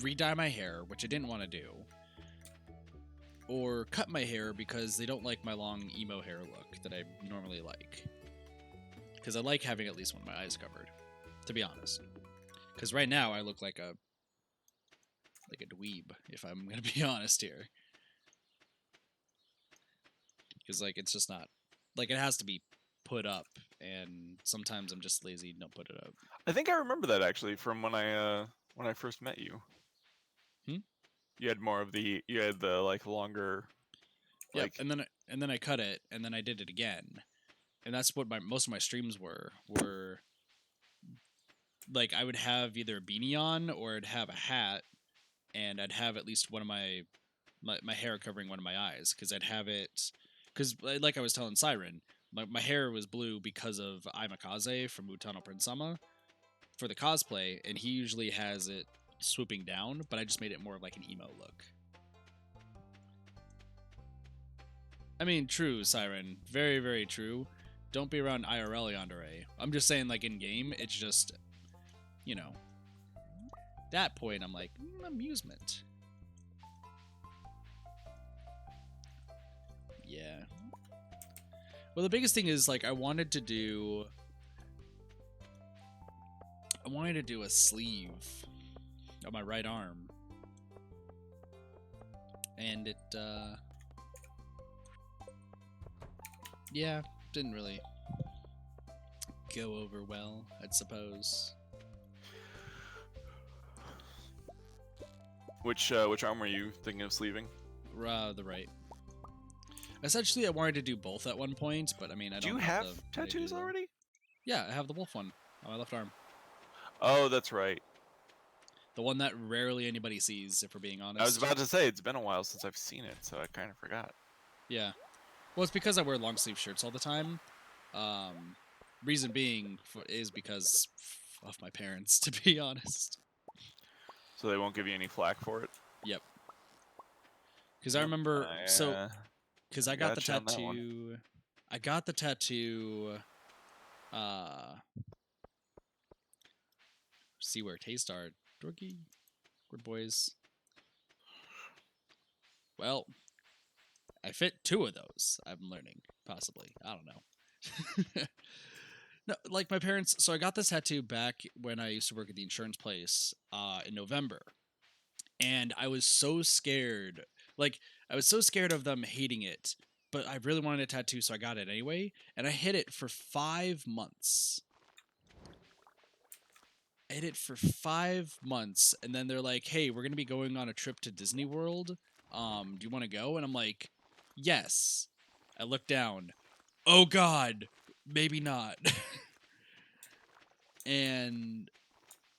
re-dye my hair, which I didn't want to do, or cut my hair because they don't like my long emo hair look that I normally like. Because I like having at least one of my eyes covered, to be honest. Because right now I look like a dweeb, if I'm gonna be honest here. Because like it's just not like it has to be put up, and sometimes I'm just lazy and don't put it up. I think I remember that actually from when I first met you. You had the like longer. Like... Yep, and then I cut it, and then I did it again, and that's what most of my streams were like I would have either a beanie on or I'd have a hat, and I'd have at least one of my hair covering one of my eyes, because I'd have it, because like I was telling Siren, my hair was blue because of Imakaze from Utano Prince-sama for the cosplay, and he usually has it swooping down, but I just made it more of like an emo look. I mean, true, Siren. Very, very true. Don't be around IRL yandere. I'm just saying, like, in game, it's just, you know, that point, I'm like, amusement. Yeah. Well, the biggest thing is, like, I wanted to do a sleeve on my right arm. And it, yeah, didn't really go over well, I'd suppose. Which arm were you thinking of sleeving? The right. Essentially, I wanted to do both at one point, but I mean, I don't. Do you have tattoos already? Yeah, I have the wolf one on my left arm. Oh, that's right. The one that rarely anybody sees, if we're being honest. I was about to say, it's been a while since I've seen it, so I kind of forgot. Yeah. Well, it's because I wear long sleeve shirts all the time. Reason being is because of my parents, to be honest. So they won't give you any flack for it? Yep. Because I remember, because I got the tattoo. I got the tattoo. See where taste are, dorky, good boys. Well, I fit 2 of those. I'm learning, possibly. I don't know. No, like my parents. So I got this tattoo back when I used to work at the insurance place in November, and I was so scared. Like I was so scared of them hating it, but I really wanted a tattoo, so I got it anyway. And I hid it for 5 months. I hid it for 5 months, and then they're like, "Hey, we're gonna be going on a trip to Disney World. Do you want to go?" And I'm like, "Yes." I look down. Oh God, maybe not. And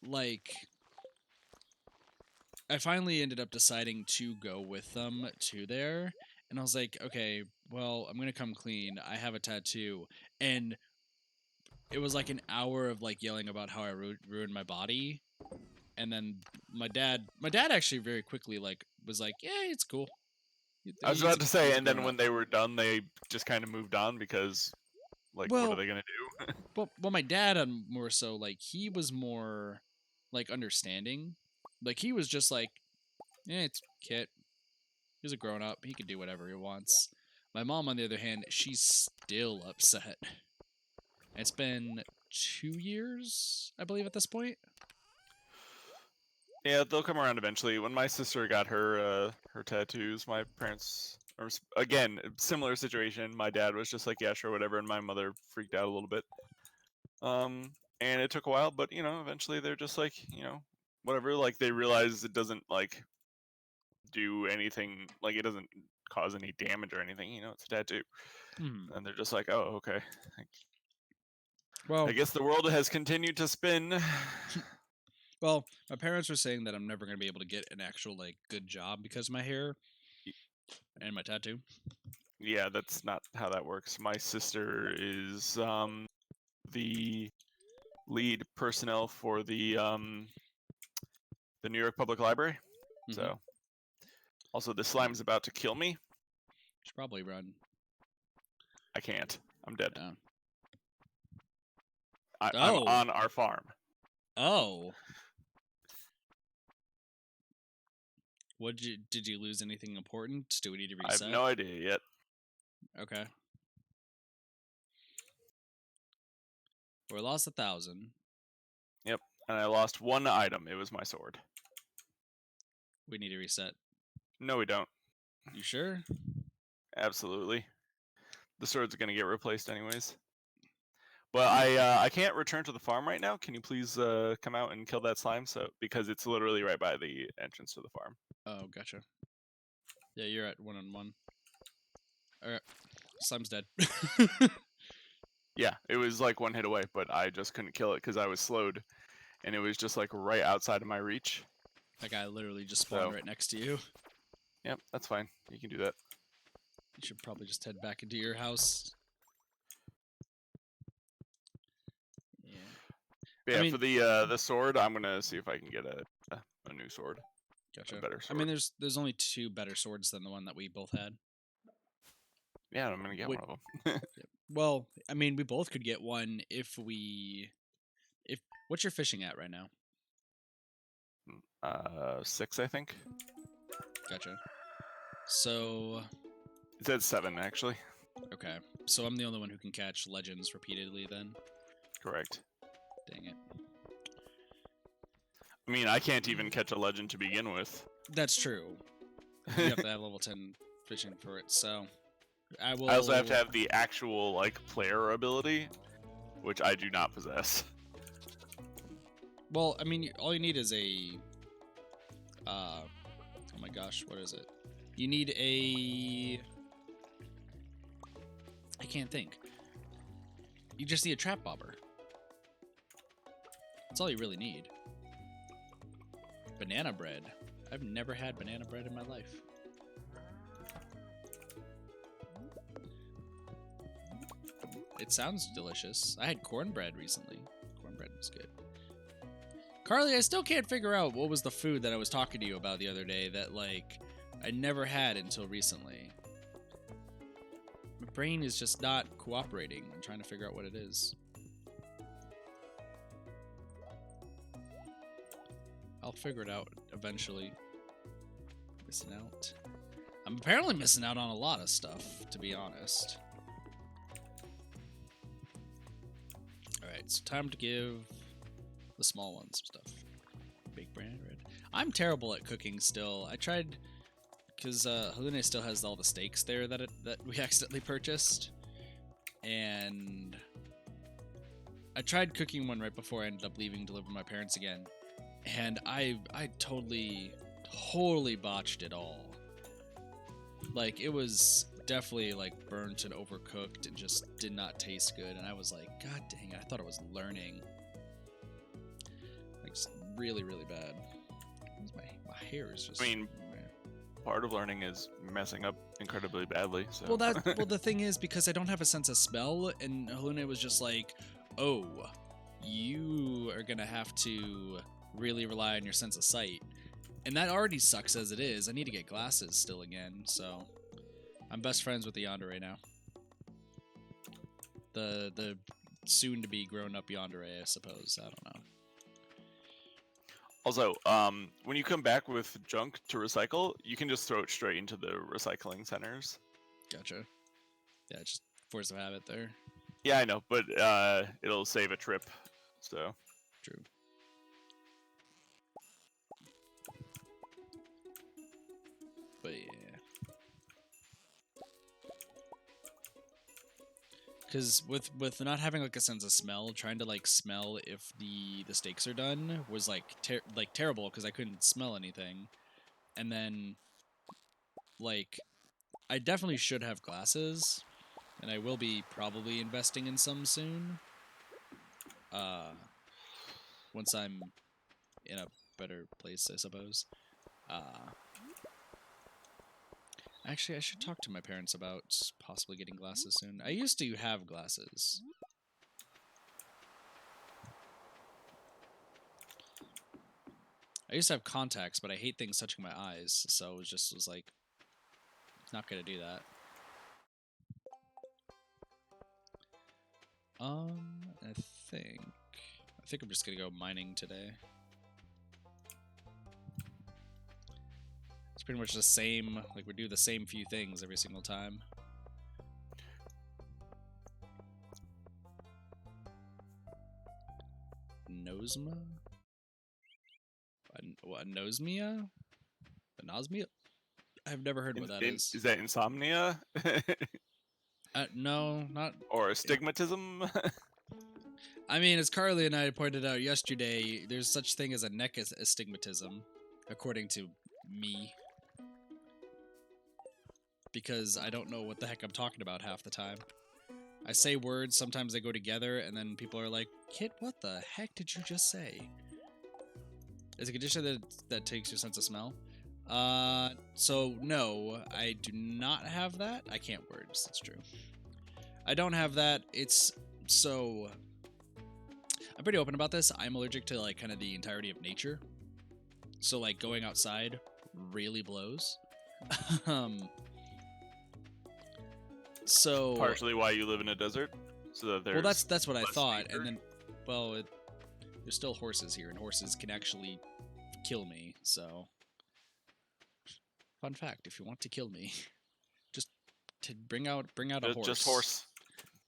like I finally ended up deciding to go with them to there, and I was like, okay, well, I'm gonna come clean. I have a tattoo, and it was like an hour of like yelling about how I ruined my body, and then my dad actually very quickly like was like, yeah, it's cool. I was about to say, and then when they were done, they just kind of moved on because, like, what are they gonna do? well, my dad more so like he was more like understanding, like he was just like, yeah, it's Kit. He's a grown up. He can do whatever he wants. My mom, on the other hand, she's still upset. It's been 2 years, I believe, at this point. Yeah, they'll come around eventually. When my sister got her tattoos, my parents, or again, similar situation. My dad was just like, yeah, sure, whatever, and my mother freaked out a little bit. And it took a while, but eventually they're just like, whatever. Like they realize it doesn't like do anything, like it doesn't cause any damage or anything. It's a tattoo, and they're just like, oh, okay. Well, I guess the world has continued to spin. Well, my parents were saying that I'm never going to be able to get an actual like good job because of my hair and my tattoo. Yeah, that's not how that works. My sister is the lead personnel for the New York Public Library. So, also the slime is about to kill me. Should probably run. I can't. I'm dead. Yeah. I'm on our farm. Oh. Did you lose anything important? Do we need to reset? I have no idea yet. Okay. We lost 1,000. Yep, and I lost 1 item. It was my sword. We need to reset. No, we don't. You sure? Absolutely. The sword's gonna get replaced anyways. But I can't return to the farm right now. Can you please come out and kill that slime? Because it's literally right by the entrance to the farm. Oh, gotcha. Yeah, you're at 1-on-1. Alright. Slime's dead. Yeah, it was like 1 hit away, but I just couldn't kill it because I was slowed. And it was just like right outside of my reach. That guy literally just spawned right next to you. Yep, that's fine. You can do that. You should probably just head back into your house. Yeah. But yeah, for the sword, I'm gonna see if I can get a new sword. Gotcha. A better sword. I mean, there's only 2 better swords than the one that we both had. Yeah, I'm gonna get one of them. Well, I mean, we both could get one if what's your fishing at right now? 6, I think. Gotcha. So it said 7 actually. Okay, so I'm the only one who can catch legends repeatedly then. Correct. Dang it. I mean, I can't even catch a legend to begin with. That's true. You have to have level 10 fishing for it, so I also have to have the actual like player ability, which I do not possess. Well, I mean, all you need is a oh my gosh, what is it? You need a I can't think. You just need a trap bobber. That's all you really need. Banana bread. I've never had banana bread in my life. it sounds delicious. I had cornbread recently. Cornbread was good. Carly, I still can't figure out what was the food that I was talking to you about the other day that, like, I never had until recently. My brain is just not cooperating. I'm trying to figure out what it is. I'll figure it out eventually. Missing out. I'm apparently missing out on a lot of stuff, to be honest. Alright, so time to give the small ones some stuff. Baked bread. I'm terrible at cooking still. I tried, because Halune still has all the steaks there that we accidentally purchased. And I tried cooking one right before I ended up leaving to live with my parents again. And I totally botched it all. Like, it was definitely like burnt and overcooked and just did not taste good. And I was like, God dang it, I thought I was learning. Like, just really, really bad. My hair is just... I mean, part of learning is messing up incredibly badly. So. Well, the thing is, because I don't have a sense of smell, and Halune was just like, oh, you are gonna have to really rely on your sense of sight. And that already sucks as it is. I need to get glasses still again, so I'm best friends with the Yandere now. The soon-to-be grown-up Yandere, I suppose. I don't know. Also, when you come back with junk to recycle, you can just throw it straight into the recycling centers. Gotcha. Yeah, just force of habit there. Yeah, I know, but it'll save a trip, so... True. But yeah. Because with not having like a sense of smell, trying to like smell if the steaks are done was like terrible because I couldn't smell anything. And then like I definitely should have glasses, and I will be probably investing in some soon. Once I'm in a better place, I suppose. Actually, I should talk to my parents about possibly getting glasses soon. I used to have glasses. I used to have contacts, but I hate things touching my eyes, so it was like, not gonna do that. I think I'm just gonna go mining today. It's pretty much the same, like we do the same few things every single time. Nosma? Anosmia? Anosmia? I've never heard what that is. Is that insomnia? No, not... Or astigmatism? I mean, as Carly and I pointed out yesterday, there's such thing as a neck astigmatism, according to me. Because I don't know what the heck I'm talking about half the time. I say words, sometimes they go together, and then people are like, Kit, what the heck did you just say? It's a condition that takes your sense of smell. So no, I do not have that. I can't words, that's true. I don't have that. It's so... I'm pretty open about this. I'm allergic to like kind of the entirety of nature. So like going outside really blows. So partially why you live in a desert, so that there's... Well, that's what I thought, nature. and then, well, there's still horses here, and horses can actually kill me. So, fun fact: if you want to kill me, just bring out a horse. Just horse.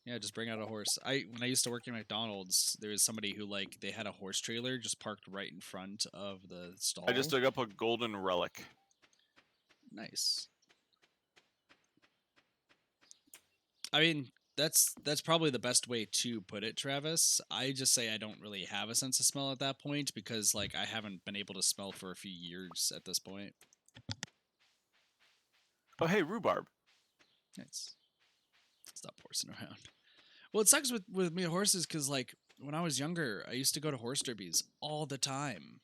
Yeah, just bring out a horse. When I used to work in McDonald's, there was somebody who like they had a horse trailer just parked right in front of the stall. I just dug up a golden relic. Nice. I mean, that's probably the best way to put it, Travis. I just say I don't really have a sense of smell at that point because, like, I haven't been able to smell for a few years at this point. Oh, hey, rhubarb. Nice. Stop horsing around. Well, it sucks with me horses because, like, when I was younger, I used to go to horse derbies all the time.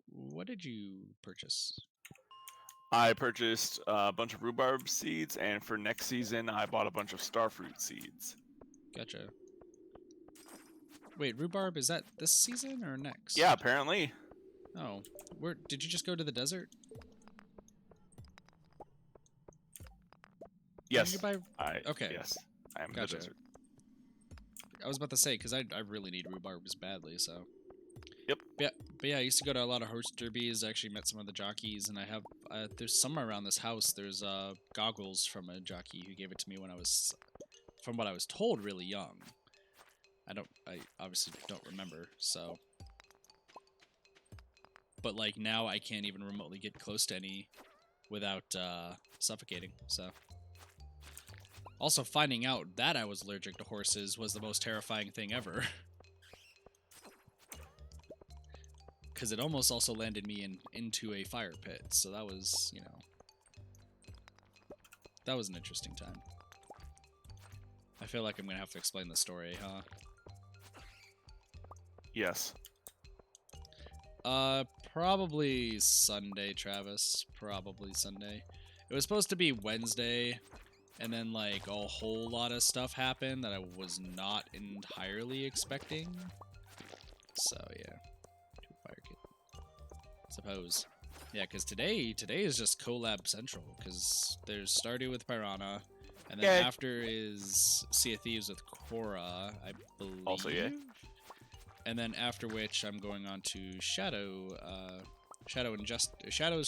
What did you purchase? I purchased a bunch of rhubarb seeds, and for next season, I bought a bunch of starfruit seeds. Gotcha. Wait, rhubarb, is that this season or next? Yeah, apparently. Oh, where did you just go to the desert? Yes. Did you buy... Okay. Yes, I am in the desert. I was about to say, because I really need rhubarbs badly, so... Yep. But yeah, I used to go to a lot of horse derbies. I actually met some of the jockeys, and I have... there's somewhere around this house, there's goggles from a jockey who gave it to me when I was, from what I was told, really young. I obviously don't remember, so... But, like, now I can't even remotely get close to any without suffocating, so... Also, finding out that I was allergic to horses was the most terrifying thing ever. Because it almost also landed me into a fire pit, so that was, you know... That was an interesting time. I feel like I'm going to have to explain the story, huh? Yes. Probably Sunday, Travis. Probably Sunday. It was supposed to be Wednesday, and then, like, a whole lot of stuff happened that I was not entirely expecting. So, yeah. Fire kit. Suppose. Yeah, because today is just collab central, because there's Stardew with Pyrranha, and then after is Sea of Thieves with Cora, I believe. Also, yeah. And then after which I'm going on to Shadow's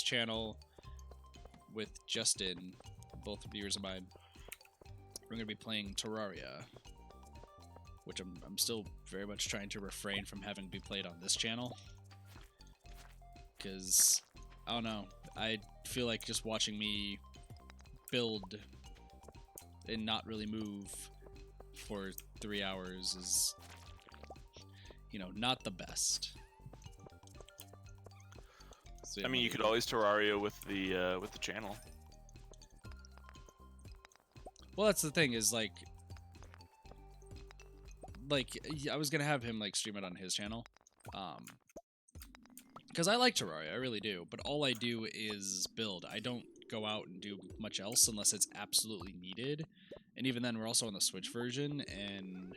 channel with Justin, both viewers of mine. We're gonna be playing Terraria, which I'm still very much trying to refrain from having to be played on this channel, because I don't know. I feel like just watching me build and not really move for 3 hours is, you know, not the best. So, yeah, I mean, you could always Terraria with the channel. Well, that's the thing, is like I was gonna have him like stream it on his channel, because I like Terraria, I really do. But all I do is build. I don't go out and do much else unless it's absolutely needed. And even then, we're also on the Switch version, and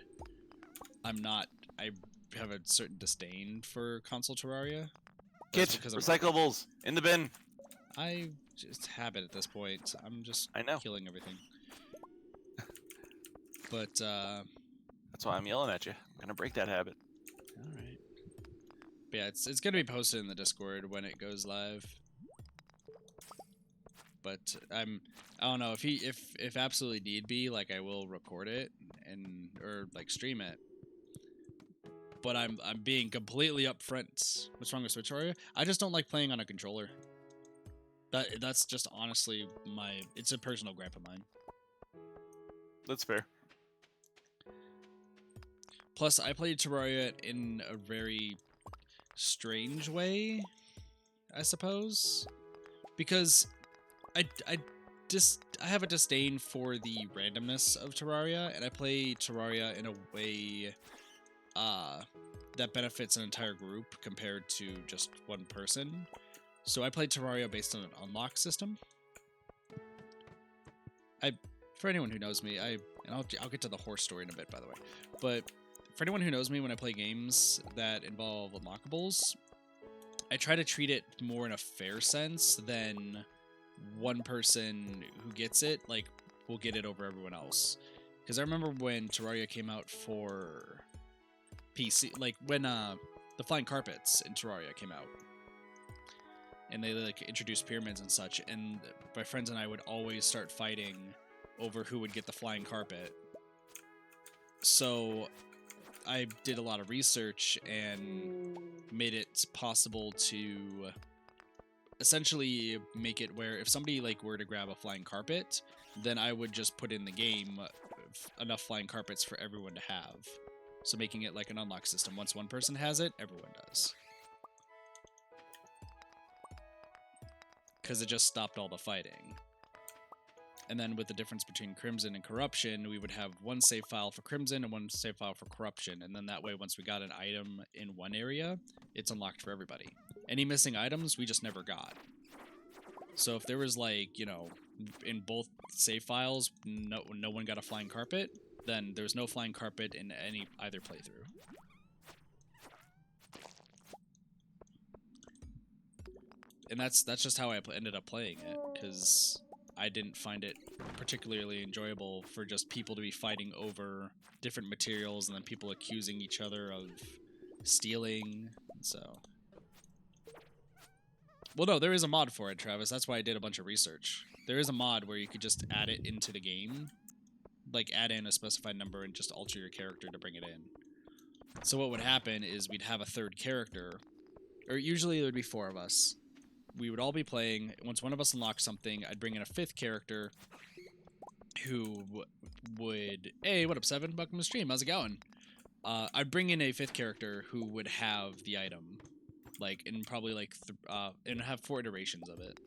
I have a certain disdain for console Terraria. Get recyclables in the bin. I just habit at this point. I'm just killing everything. But that's why I'm yelling at you. I'm gonna break that habit. All right. But yeah, it's gonna be posted in the Discord when it goes live. But I don't know, if absolutely need be, like, I will record it or like stream it. But I'm being completely upfront. What's wrong with Switch Terraria? I just don't like playing on a controller. That's just honestly it's a personal gripe of mine. That's fair. Plus, I played Terraria in a very strange way, I suppose, because I have a disdain for the randomness of Terraria, and I play Terraria in a way that benefits an entire group compared to just one person. So I played Terraria based on an unlock system. For anyone who knows me, I'll get to the horse story in a bit, by the way, but for anyone who knows me, when I play games that involve unlockables, I try to treat it more in a fair sense than one person who gets it, like, will get it over everyone else. Because I remember when Terraria came out for PC, like, when the flying carpets in Terraria came out, and they, like, introduced pyramids and such, and my friends and I would always start fighting over who would get the flying carpet. So I did a lot of research and made it possible to essentially make it where if somebody, like, were to grab a flying carpet, then I would just put in the game enough flying carpets for everyone to have. So making it like an unlock system. Once one person has it, everyone does. Because it just stopped all the fighting. And then with the difference between Crimson and Corruption, we would have one save file for Crimson and one save file for Corruption. And then that way, once we got an item in one area, it's unlocked for everybody. Any missing items, we just never got. So if there was like, in both save files, no one got a flying carpet, then there's no flying carpet in either playthrough. And that's just how I ended up playing it, because I didn't find it particularly enjoyable for just people to be fighting over different materials and then people accusing each other of stealing. So, well, no, there is a mod for it, Travis. That's why I did a bunch of research. There is a mod where you could just add it into the game, like add in a specified number and just alter your character to bring it in. So what would happen is we'd have a third character, or usually there would be 4 of us. We would all be playing. Once one of us unlocked something, I'd bring in a 5th character who would... Hey, what up, Seven? Welcome to the stream. How's it going? I'd bring in a 5th character who would have the item, like, and probably like, and have 4 iterations of it.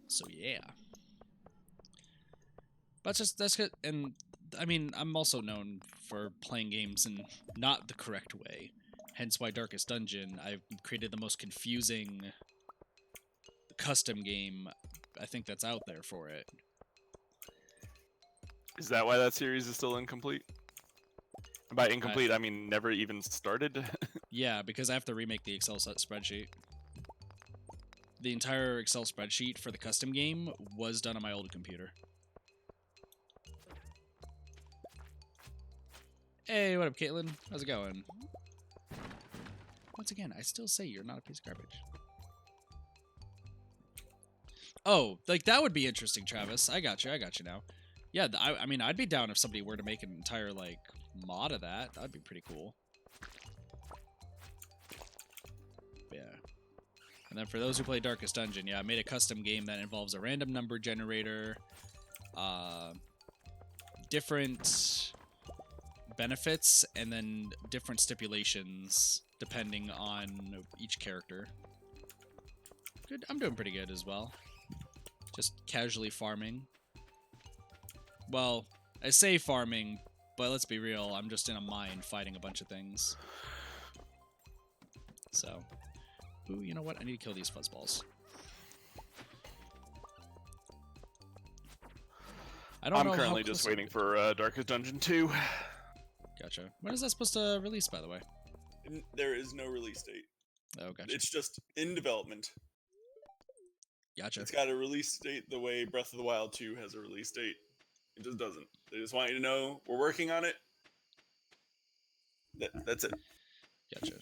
So yeah, that's good. And I mean, I'm also known for playing games in not the correct way. Hence why Darkest Dungeon, I've created the most confusing custom game I think that's out there for it. Is that why that series is still incomplete? By incomplete, I mean never even started? Yeah, because I have to remake the Excel spreadsheet. The entire Excel spreadsheet for the custom game was done on my old computer. Hey, what up, Caitlin? How's it going? Once again, I still say you're not a piece of garbage. Oh, like, that would be interesting, Travis. I got you now. Yeah, I mean, I'd be down if somebody were to make an entire, like, mod of that. That'd be pretty cool. Yeah. And then for those who play Darkest Dungeon, yeah, I made a custom game that involves a random number generator, different benefits, and then different stipulations depending on each character. Good, I'm doing pretty good as well. Just casually farming. Well, I say farming, but let's be real, I'm just in a mine fighting a bunch of things. So, ooh, you know what? I need to kill these fuzzballs. I'm currently just waiting for Darkest Dungeon 2. Gotcha. When is that supposed to release, by the way? There is no release date. Oh, gotcha. It's just in development. Gotcha. It's got a release date the way Breath of the Wild 2 has a release date. It just doesn't. They just want you to know we're working on it. That's it. Gotcha.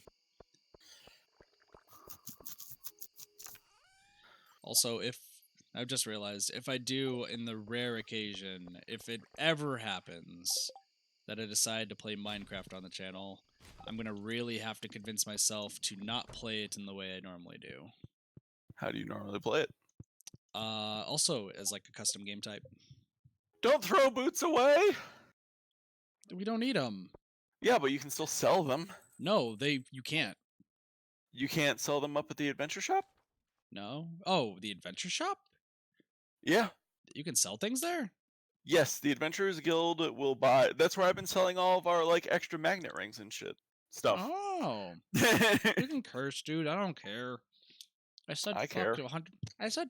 Also, I've just realized, if I do, in the rare occasion, if it ever happens that I decide to play Minecraft on the channel, I'm going to really have to convince myself to not play it in the way I normally do. How do you normally play it? Also, as like a custom game type. Don't throw boots away! We don't need them. Yeah, but you can still sell them. No, you can't. You can't sell them up at the adventure shop? No? Oh, the adventure shop? Yeah. You can sell things there? Yes, the Adventurers Guild will buy... That's where I've been selling all of our, like, extra magnet rings and stuff. Oh. You can curse, dude. I don't care. I said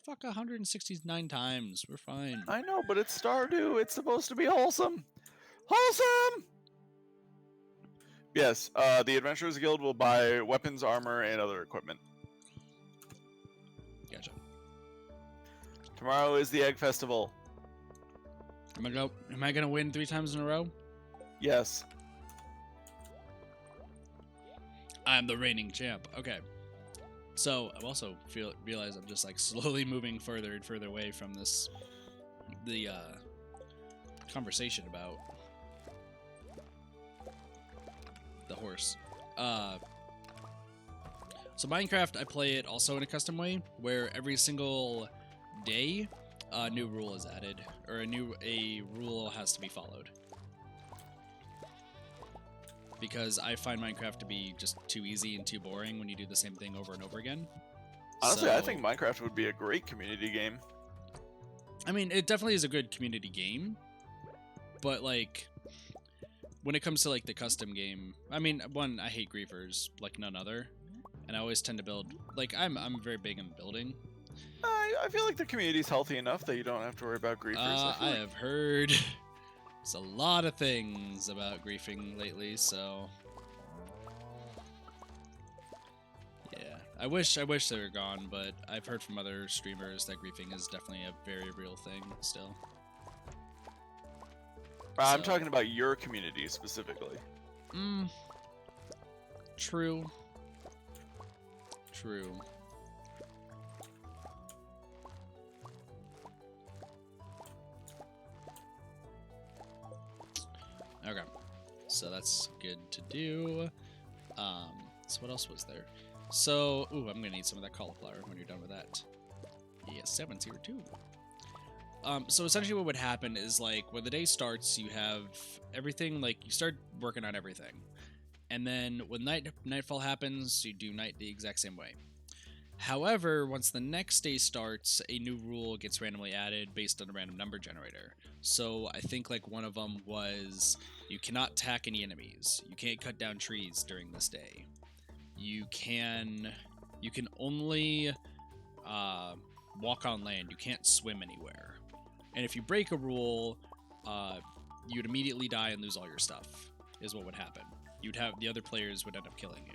fuck 169 times. We're fine. I know, but it's Stardew. It's supposed to be wholesome. Wholesome! Yes, the Adventurers Guild will buy weapons, armor, and other equipment. Gotcha. Tomorrow is the Egg Festival. Am I gonna win 3 times in a row? Yes. I'm the reigning champ. Okay. So I also realize I'm just like slowly moving further and further away from the conversation about the horse. So Minecraft, I play it also in a custom way, where every single day a new rule is added, or a rule has to be followed. Because I find Minecraft to be just too easy and too boring when you do the same thing over and over again. Honestly, I think Minecraft would be a great community game. I mean, it definitely is a good community game, but like, when it comes to like the custom game, I mean, one, I hate griefers like none other, and I always tend to build, like, I'm very big in building, I feel like the community's healthy enough that you don't have to worry about griefers. I have heard there's a lot of things about griefing lately, so yeah. I wish they were gone, but I've heard from other streamers that griefing is definitely a very real thing still. I'm talking about your community specifically. True. Okay, so that's good to do. So what else was there? So, ooh, I'm gonna need some of that cauliflower when you're done with that. Yeah, 7's here too. So essentially what would happen is, like, when the day starts, you have everything, like, you start working on everything. And then when nightfall happens, you do night the exact same way. However, once the next day starts, a new rule gets randomly added based on a random number generator. So I think, like, one of them was you cannot attack any enemies. You can't cut down trees during this day. You can only walk on land. You can't swim anywhere. And if you break a rule, you'd immediately die and lose all your stuff, is what would happen. The other players would end up killing you.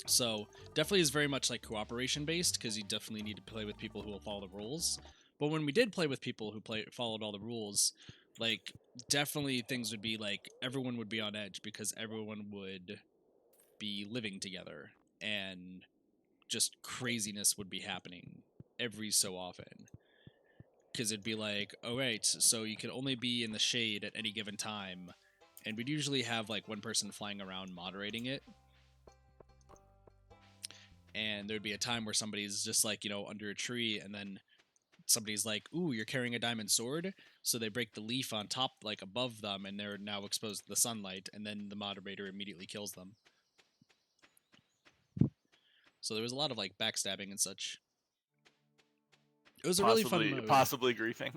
So definitely is very much like cooperation based, because you definitely need to play with people who will follow the rules. But when we did play with people who followed all the rules, like, definitely things would be like everyone would be on edge, because everyone would be living together and just craziness would be happening every so often. Because it'd be like, oh, right, so you can only be in the shade at any given time. And we'd usually have, like, one person flying around moderating it. And there'd be a time where somebody's just, like, under a tree, and then somebody's like, ooh, you're carrying a diamond sword? So they break the leaf on top, like, above them, and they're now exposed to the sunlight, and then the moderator immediately kills them. So there was a lot of, like, backstabbing and such. It was a really fun mode. Possibly griefing.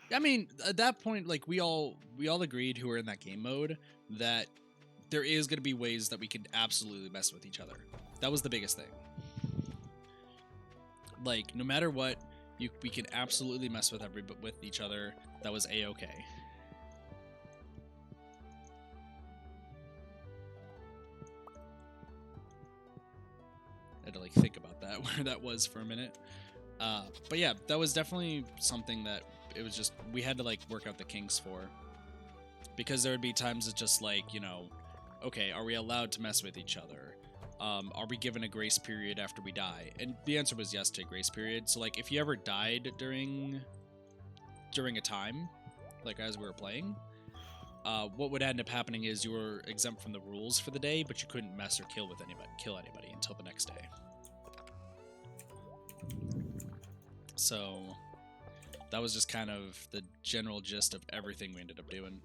I mean, at that point, like, we all agreed who were in that game mode that there is going to be ways that we could absolutely mess with each other. That was the biggest thing. Like, no matter what, we could absolutely mess with each other. That was A-okay. I had to, like, think about that, where that was for a minute. But yeah, that was definitely something that it was just, we had to, like, work out the kinks for. Because there would be times it's just like, okay, are we allowed to mess with each other? Are we given a grace period after we die? And the answer was yes to a grace period. So, like, if you ever died during a time, like, as we were playing, what would end up happening is you were exempt from the rules for the day, but you couldn't mess or kill anybody until the next day. So that was just kind of the general gist of everything we ended up doing.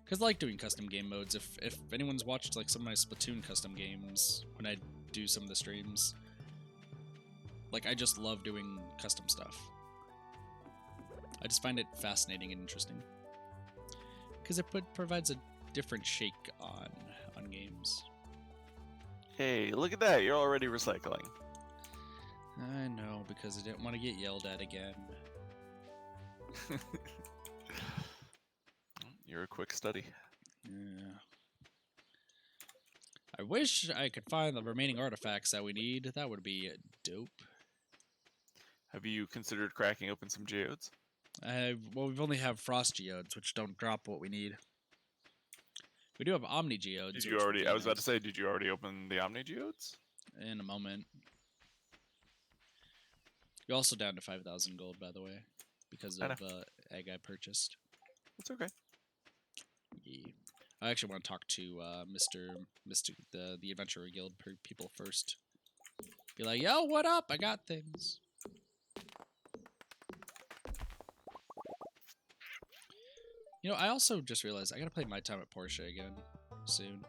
Because I like doing custom game modes. If anyone's watched, like, some of my Splatoon custom games when I do some of the streams, like, I just love doing custom stuff. I just find it fascinating and interesting. Because it provides a different shake on games. Hey, look at that. You're already recycling. I know, because I didn't want to get yelled at again. You're a quick study. Yeah. I wish I could find the remaining artifacts that we need. That would be dope. Have you considered cracking open some geodes? Well, we only have frost geodes, which don't drop what we need. We do have omni geodes. Did you already? I was about to say, did you already open the omni geodes? In a moment. You're also down to 5,000 gold, by the way, because of egg I purchased. That's okay. Yeah. I actually want to talk to the Adventurer Guild people first. Be like, yo, what up? I got things. I also just realized I gotta play My Time at Portia again soon.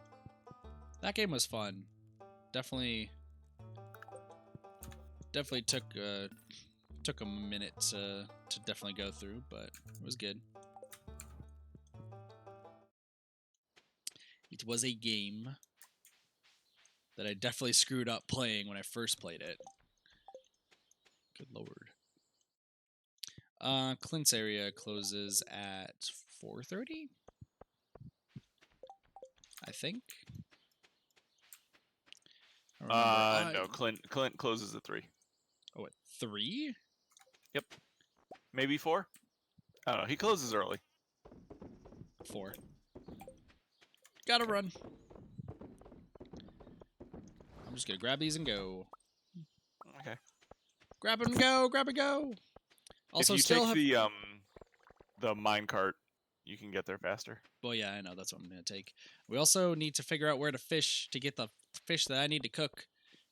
That game was fun. Definitely took a minute to definitely go through, but it was good. It was a game. that I definitely screwed up playing when I first played it. Good lord. Clint's area closes at 4:30, I think. I remember. No, Clint closes at 3. Oh, at 3? Yep. Maybe 4? I don't know. He closes early. 4. Gotta run. I'm just gonna grab these and go. Okay. Grab and go. Grab and go. Also, if you still take have the minecart, you can get there faster. Well, yeah, I know. That's what I'm going to take. We also need to figure out where to fish to get the fish that I need to cook.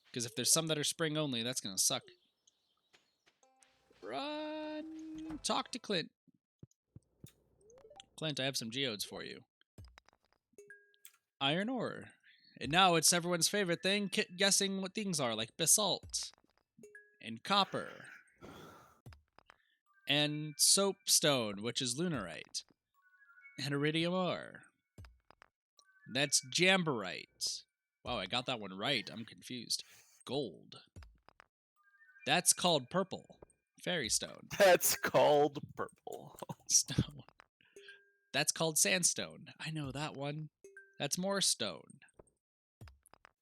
Because if there's some that are spring only, that's going to suck. Run! Talk to Clint. Clint, I have some geodes for you. Iron ore. And now it's everyone's favorite thing, guessing what things are, like basalt. And copper. And soapstone, which is lunarite. And iridium ore. That's jamborite. Wow, I got that one right. I'm confused. Gold. That's called purple. Fairy stone. That's called purple. Stone. That's called sandstone. I know that one. That's more stone.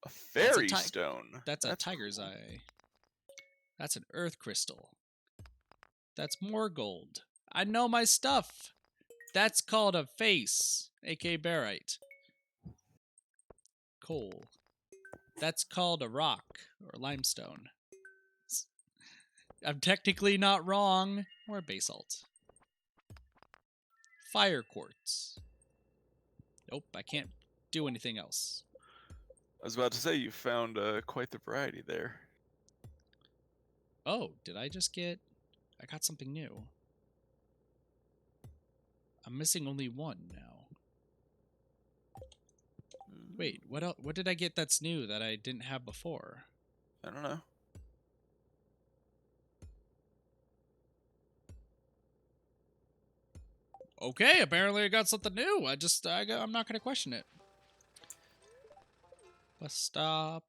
A fairy stone? That's a tiger's eye. That's an earth crystal. That's more gold. I know my stuff. That's called a face, aka barite. Coal. That's called a rock, or limestone. I'm technically not wrong. Or basalt. Fire quartz. Nope, I can't do anything else. I was about to say, you found quite the variety there. Oh, did I just get... I got something new. I'm missing only one now. Wait, what else? What did I get that's new that I didn't have before? I don't know. Okay, apparently I got something new. I'm not going to question it. Bus stop.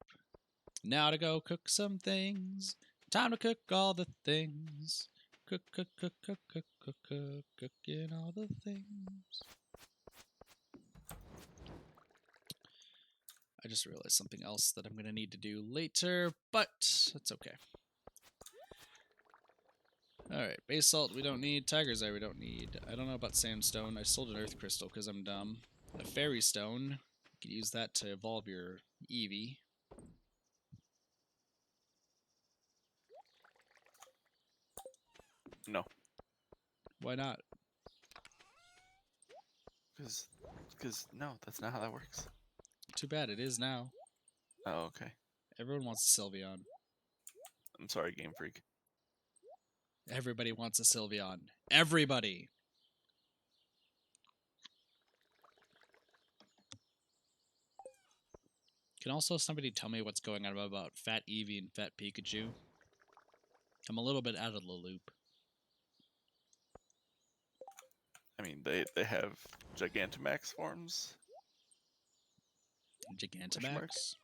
Now to go cook some things. Time to cook all the things. Cooking all the things. I just realized something else that I'm going to need to do later, but that's okay. Alright, basalt we don't need, tiger's eye we don't need. I don't know about sandstone. I sold an earth crystal because I'm dumb. A fairy stone. You could use that to evolve your Eevee. No. Why not? Because no, that's not how that works. Too bad, it is now. Oh, okay. Everyone wants a Sylveon. I'm sorry, Game Freak. Everybody wants a Sylveon. Everybody! Can also somebody tell me what's going on about Fat Eevee and Fat Pikachu? I'm a little bit out of the loop. I mean, they have Gigantamax forms. Gigantamax?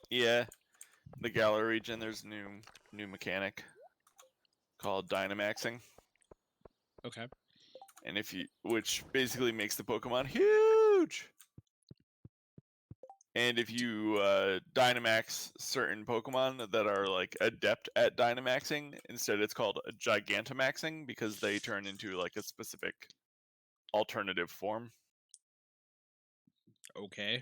Yeah. The Galar region, there's new mechanic called Dynamaxing. Okay. And which basically makes the Pokemon huge. And if you Dynamax certain Pokemon that are like adept at Dynamaxing, instead it's called Gigantamaxing because they turn into like a specific alternative form. Okay.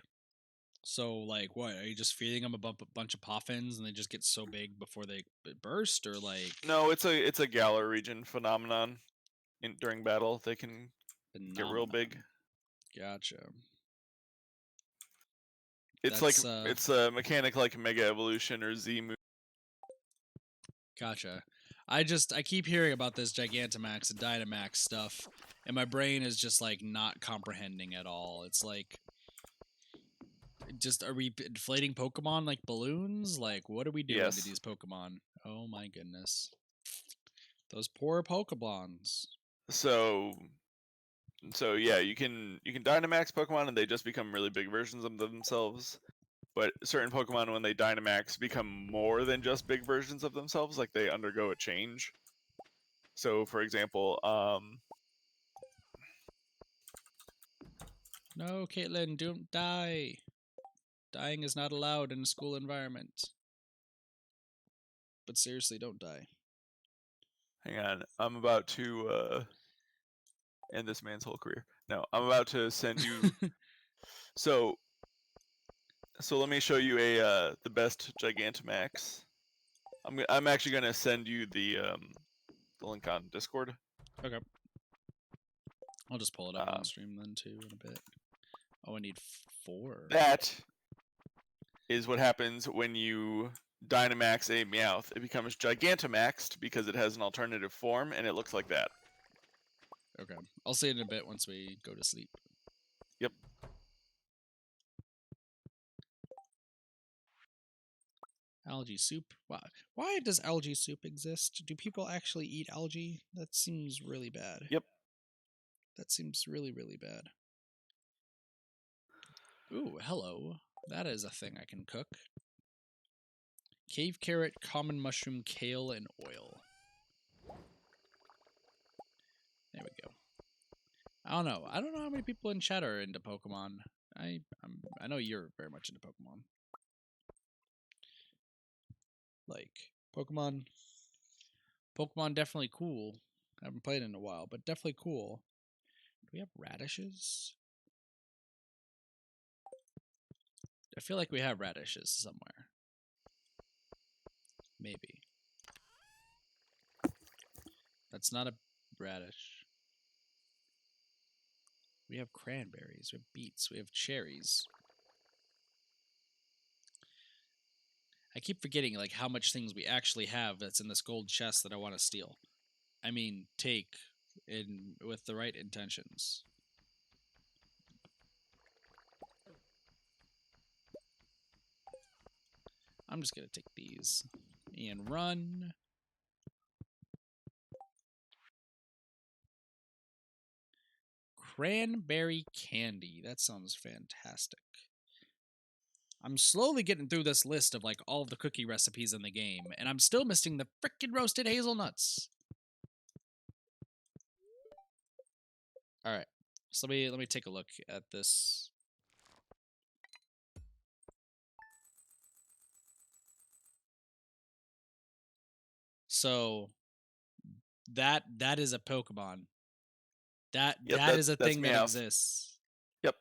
So, like, what? Are you just feeding them a bunch of Poffins and they just get so big before they burst, or like? No, it's a Galar region phenomenon. During battle, they can get real big. Gotcha. It's it's a mechanic like Mega Evolution or Z-Move. Gotcha. I keep hearing about this Gigantamax and Dynamax stuff, and my brain is just like not comprehending at all. It's like, are we inflating Pokemon like balloons? Like, what are we doing to these Pokemon? Oh my goodness. Those poor Pokemons. So yeah, you can Dynamax Pokemon and they just become really big versions of themselves. but certain Pokemon, when they Dynamax, become more than just big versions of themselves. Like they undergo a change. So, for example, no, Caitlin, don't die. Dying is not allowed in a school environment. But seriously, don't die. Hang on, I'm about to end this man's whole career. No, I'm about to send you. so let me show you the best Gigantamax. I'm actually gonna send you the link on Discord. Okay. I'll just pull it up on stream then too in a bit. Oh, I need 4. That is what happens when you Dynamax a Meowth. It becomes Gigantamaxed because it has an alternative form, and it looks like that. Okay. I'll see it in a bit once we go to sleep. Yep. Algae soup. Why does algae soup exist? Do people actually eat algae? That seems really bad. Yep. That seems really, really bad. Ooh, hello. That is a thing I can cook. Cave carrot, common mushroom, kale, and oil. There we go. I don't know. I don't know how many people in chat are into Pokemon. I know you're very much into Pokemon. Like, Pokemon definitely cool. I haven't played in a while, but definitely cool. Do we have radishes? I feel like we have radishes somewhere. Maybe. That's not a radish. We have cranberries, we have beets, we have cherries. I keep forgetting like how much things we actually have that's in this gold chest that I want to steal. I mean, take in with the right intentions. I'm just gonna take these and run. Cranberry candy. That sounds fantastic. I'm slowly getting through this list of like all of the cookie recipes in the game, and I'm still missing the frickin' roasted hazelnuts. All right, so let me take a look at this. So that is a Pokemon. That is a thing that exists. Yep.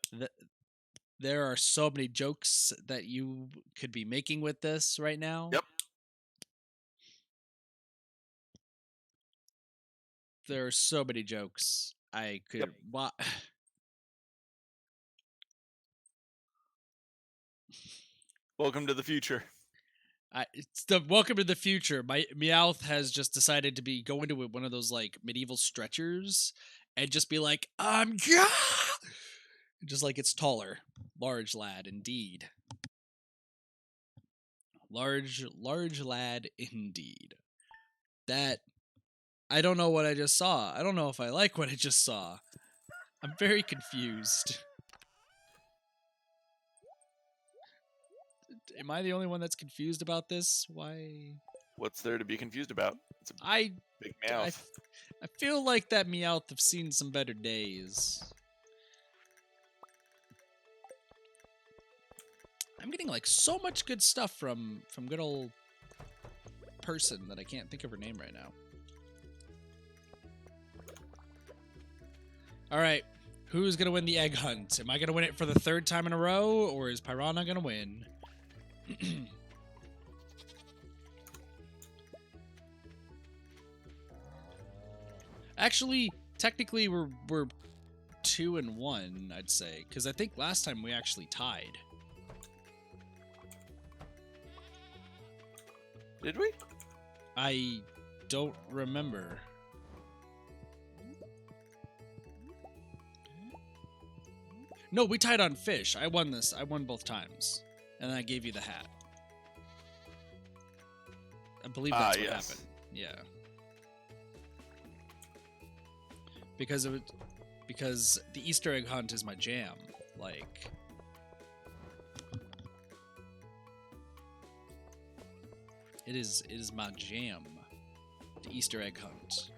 There are so many jokes that you could be making with this right now. Yep. There are so many jokes I could. Yep. Welcome to the future. It's the welcome to the future. My Meowth has just decided to go into one of those like medieval stretchers and just be like, just like it's taller. Large lad, indeed. Large lad, indeed. That I don't know what I just saw. I don't know if I like what I just saw. I'm very confused. Am I the only one that's confused about this? Why? What's there to be confused about? It's a big Meowth. I feel like that Meowth have seen some better days. I'm getting like so much good stuff from good old person that I can't think of her name right now. All right, who's gonna win the egg hunt? Am I gonna win it for the 3rd time in a row, or is Pyrranha gonna win? Actually, technically, we're 2-1, I'd say, because I think last time we actually tied. Did we? I don't remember. No, we tied on fish. I won this. I won both times. And then I gave you the hat. I believe that's what happened. Yeah. Because the Easter egg hunt is my jam. Like It is my jam. The Easter egg hunt.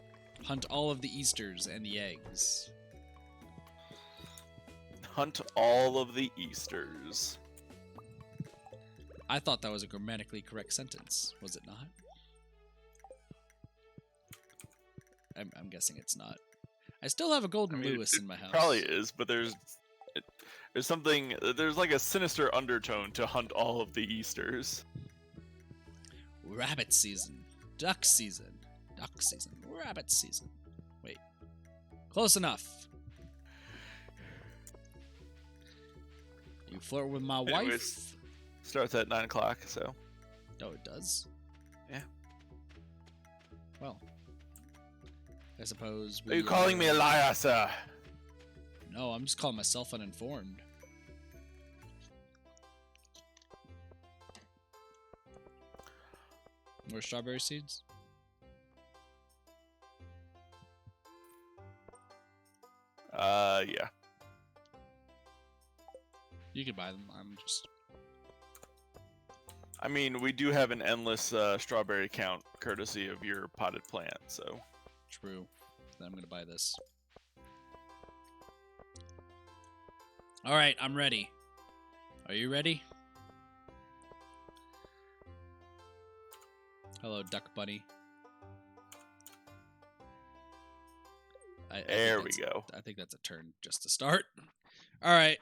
Hunt all of the Easters and the eggs. Hunt all of the Easters. I thought that was a grammatically correct sentence. Was it not? I'm guessing it's not. I still have a golden Lewis in my house. Probably is, but there's something. There's like a sinister undertone to hunt all of the Easters. Rabbit season, duck season, rabbit season. Wait, close enough. You flirt with my wife. Starts at 9 o'clock, so. Oh, it does? Yeah. Well, I suppose Are you calling me a liar, sir? No, I'm just calling myself uninformed. More strawberry seeds? Yeah. You can buy them. I'm just... I mean, we do have an endless strawberry count, courtesy of your potted plant, so... True. Then I'm gonna buy this. Alright, I'm ready. Are you ready? Hello, Duck Bunny. There we go. I think that's a turn just to start. Alright.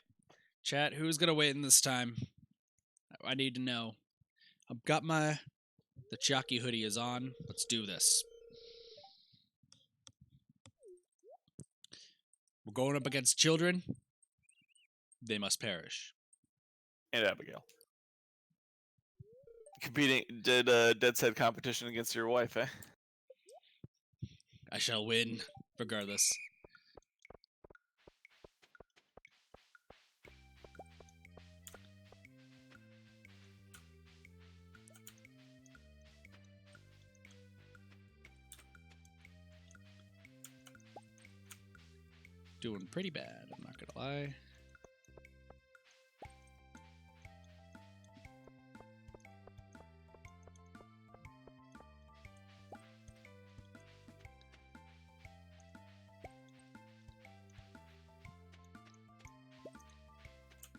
Chat, who's gonna win this time? I need to know. I've got the Chiaki hoodie is on. Let's do this. We're going up against children. They must perish. And Abigail. Competing, did a dead set competition against your wife, eh? I shall win, regardless. Doing pretty bad, I'm not gonna lie.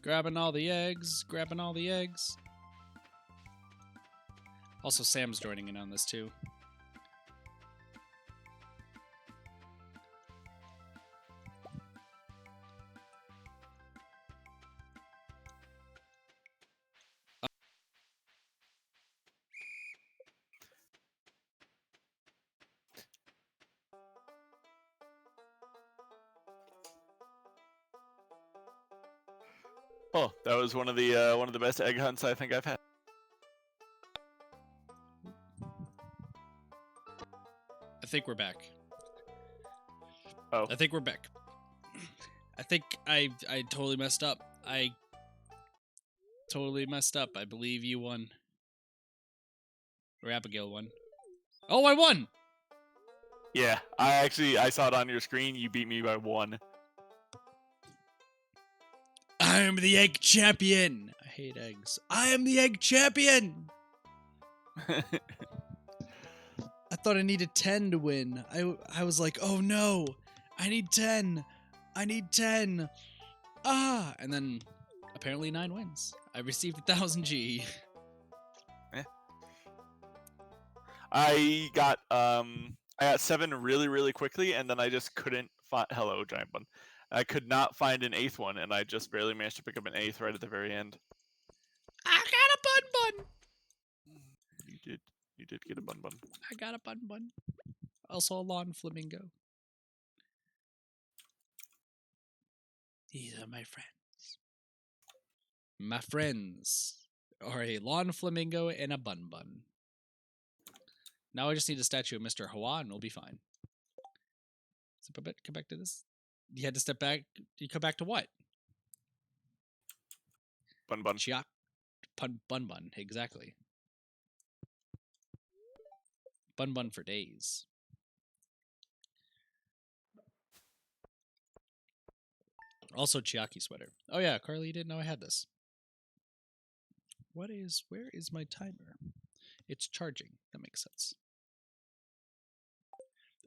Grabbing all the eggs, grabbing all the eggs. Also, Sam's joining in on this too. Oh, that was one of the best egg hunts I think I've had. I think we're back. Oh. I think we're back. I think I totally messed up. I totally messed up. I believe you won. Or Abigail won. Oh, I won! Yeah, I saw it on your screen. You beat me by 1. I am the egg champion! I hate eggs. I am the egg champion! I thought I needed 10 to win. I was like, oh no! I need 10! I need 10! Ah! And then, apparently 9 wins. I received 1,000 G. Yeah. I got 7 really, really quickly, and then I just couldn't find... Hello, Giant Bun. I could not find an 8th one, and I just barely managed to pick up an 8th right at the very end. I got a bun. You did get a bun. I got a bun. Also a lawn flamingo. These are my friends. My friends are a lawn flamingo and a bun. Now I just need a statue of Mr. Hawa and we'll be fine. So come back to this. You had to step back. You come back to what? Bun. Chiak. Bun. Exactly. Bun for days. Also Chiaki sweater. Oh yeah, Carly, you didn't know I had this. Where is my timer? It's charging. That makes sense.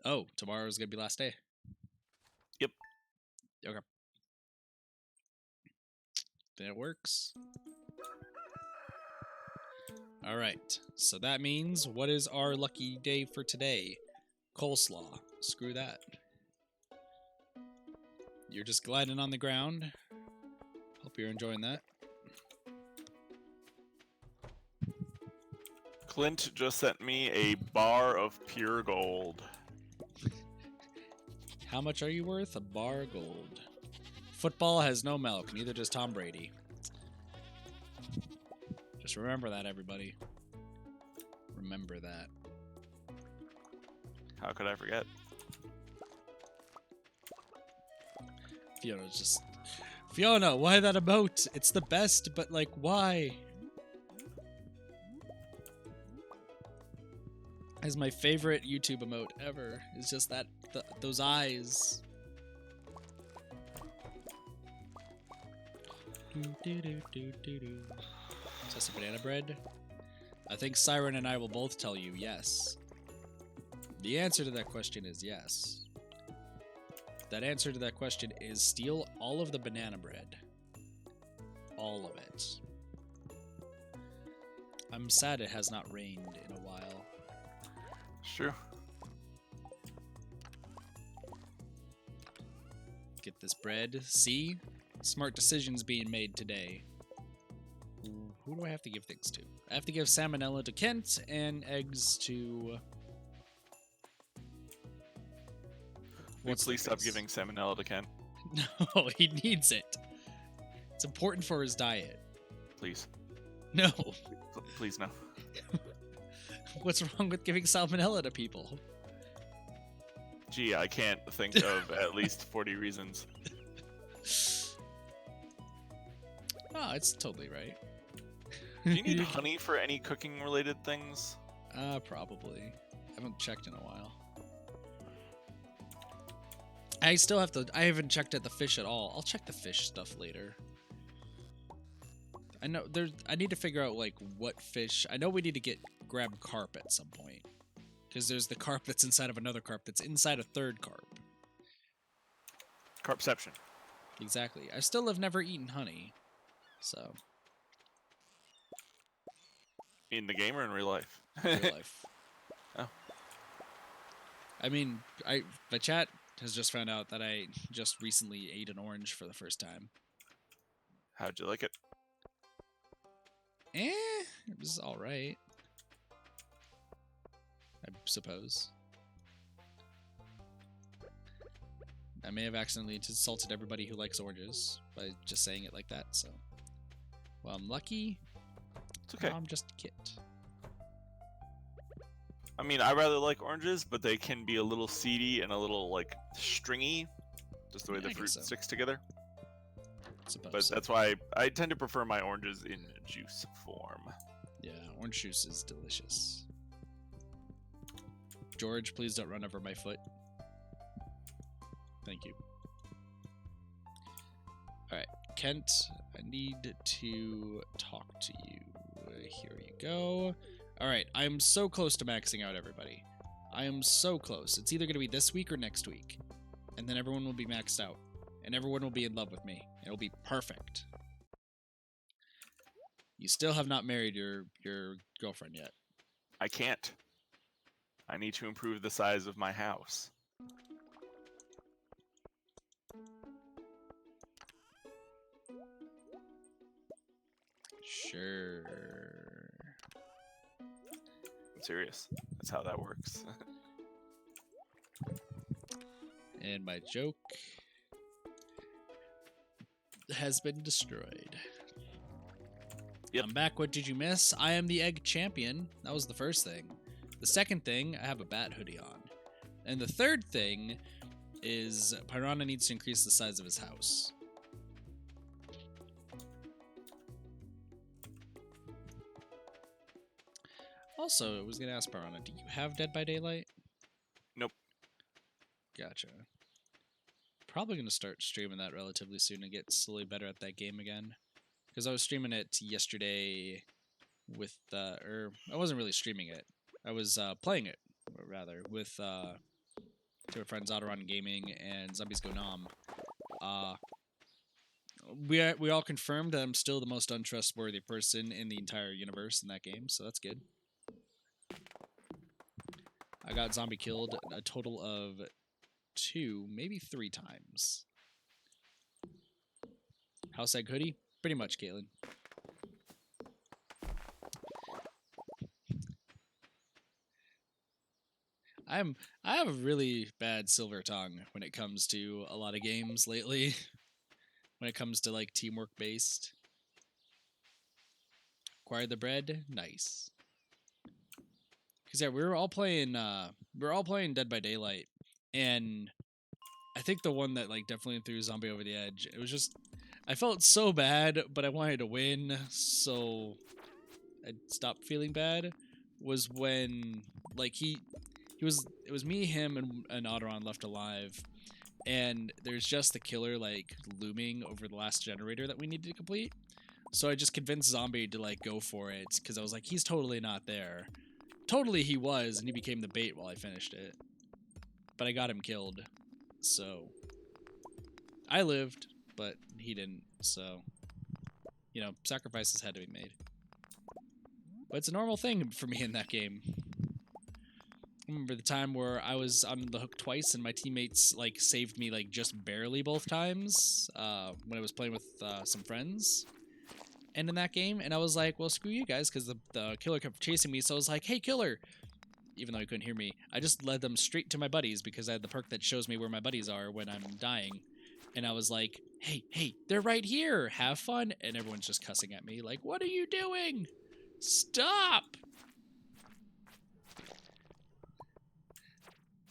Oh, tomorrow's gonna be last day. Yep. Okay. That works. All right. So that means, what is our lucky day for today? Coleslaw. Screw that. You're just gliding on the ground. Hope you're enjoying that. Clint just sent me a bar of pure gold. How much are you worth? A bar of gold. Football has no milk, neither does Tom Brady. Just remember that, everybody. Remember that. How could I forget? Fiona's just... Fiona, why that emote? It's the best, but like, why? Is my favorite YouTube emote ever. It's just that, those eyes. Test of banana bread? I think Siren and I will both tell you yes. The answer to that question is yes. That answer to that question is steal all of the banana bread. All of it. I'm sad it has not rained in a while. Sure. Get this bread. See? Smart decisions being made today. Who do I have to give things to? I have to give salmonella to Kent and eggs to... Please stop giving salmonella to Kent. No, he needs it. It's important for his diet. Please. No. Please, no. What's wrong with giving salmonella to people? Gee, I can't think of at least 40 reasons. Oh, it's totally right. Do you need honey for any cooking-related things? Probably. I haven't checked in a while. I still have to... I haven't checked at the fish at all. I'll check the fish stuff later. I know there's... I need to figure out, like, what fish... I know we need to grab carp at some point. Because there's the carp that's inside of another carp that's inside a third carp. Carpception. Exactly. I still have never eaten honey. So... In the game or in real life? Real life. Oh. I mean, my chat has just found out that I just recently ate an orange for the first time. How'd you like it? It was alright. I suppose. I may have accidentally insulted everybody who likes oranges by just saying it like that, so... Well, I'm lucky. It's okay. I'm just a kid. I mean, I rather like oranges, but they can be a little seedy and a little, like, stringy. Just the way the fruit sticks together. But that's why I tend to prefer my oranges in juice form. Yeah, orange juice is delicious. George, please don't run over my foot. Thank you. Alright, Kent, I need to talk to you. Here you go. Alright, I'm so close to maxing out everybody. I am so close. It's either going to be this week or next week. And then everyone will be maxed out. And everyone will be in love with me. It'll be perfect. You still have not married your girlfriend yet. I can't. I need to improve the size of my house. Sure. I'm serious. That's how that works. And my joke has been destroyed. Yep. I'm back. What did you miss? I am the egg champion. That was the first thing. The second thing, I have a bat hoodie on. And the third thing is Pyrranha needs to increase the size of his house. Also, I was going to ask Pyrranha, do you have Dead by Daylight? Nope. Gotcha. Probably going to start streaming that relatively soon and get slowly better at that game again. Because I was streaming it yesterday with, or I wasn't really streaming it. I was playing it, rather, with two of our friends, Outrun Gaming and Zombies Go Nom. We all confirmed that I'm still the most untrustworthy person in the entire universe in that game, so that's good. I got zombie killed a total of 2, maybe 3 times. House egg hoodie? Pretty much, Caitlin. I have a really bad silver tongue when it comes to a lot of games lately. When it comes to like teamwork based. Acquire the bread, nice. Cause yeah, we were all playing Dead by Daylight, and I think the one that like definitely threw Zombie over the edge. It was just I felt so bad, but I wanted to win, so I stopped feeling bad. Was when like it was me, him, and Otteron left alive, and there's just the killer like looming over the last generator that we needed to complete. So I just convinced Zombie to like go for it because I was like, he's totally not there. Totally he was, and he became the bait while I finished it. But I got him killed, so I lived, but he didn't. So sacrifices had to be made. But it's a normal thing for me in that game. I remember the time where I was on the hook twice and my teammates like saved me like just barely both times when I was playing with some friends and in that game, and I was like, well, screw you guys, because the killer kept chasing me. So I was like, hey killer, even though he couldn't hear me, I just led them straight to my buddies because I had the perk that shows me where my buddies are when I'm dying. And I was like, hey, they're right here, have fun. And everyone's just cussing at me like, what are you doing? Stop!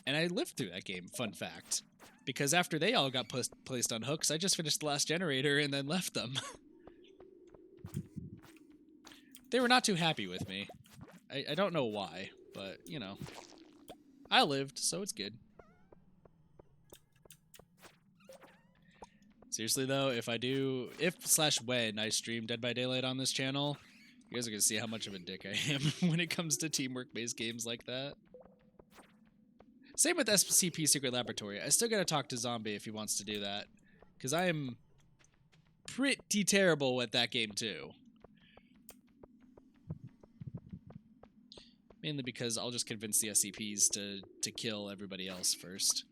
And I lived through that game, fun fact. Because after they all got placed on hooks, I just finished the last generator and then left them. They were not too happy with me. I don't know why, but, I lived, so it's good. Seriously, though, if/when I stream Dead by Daylight on this channel, you guys are going to see how much of a dick I am when it comes to teamwork-based games like that. Same with SCP Secret Laboratory. I still gotta talk to Zombie if he wants to do that, because I am pretty terrible at that game too. Mainly because I'll just convince the SCPs to kill everybody else first.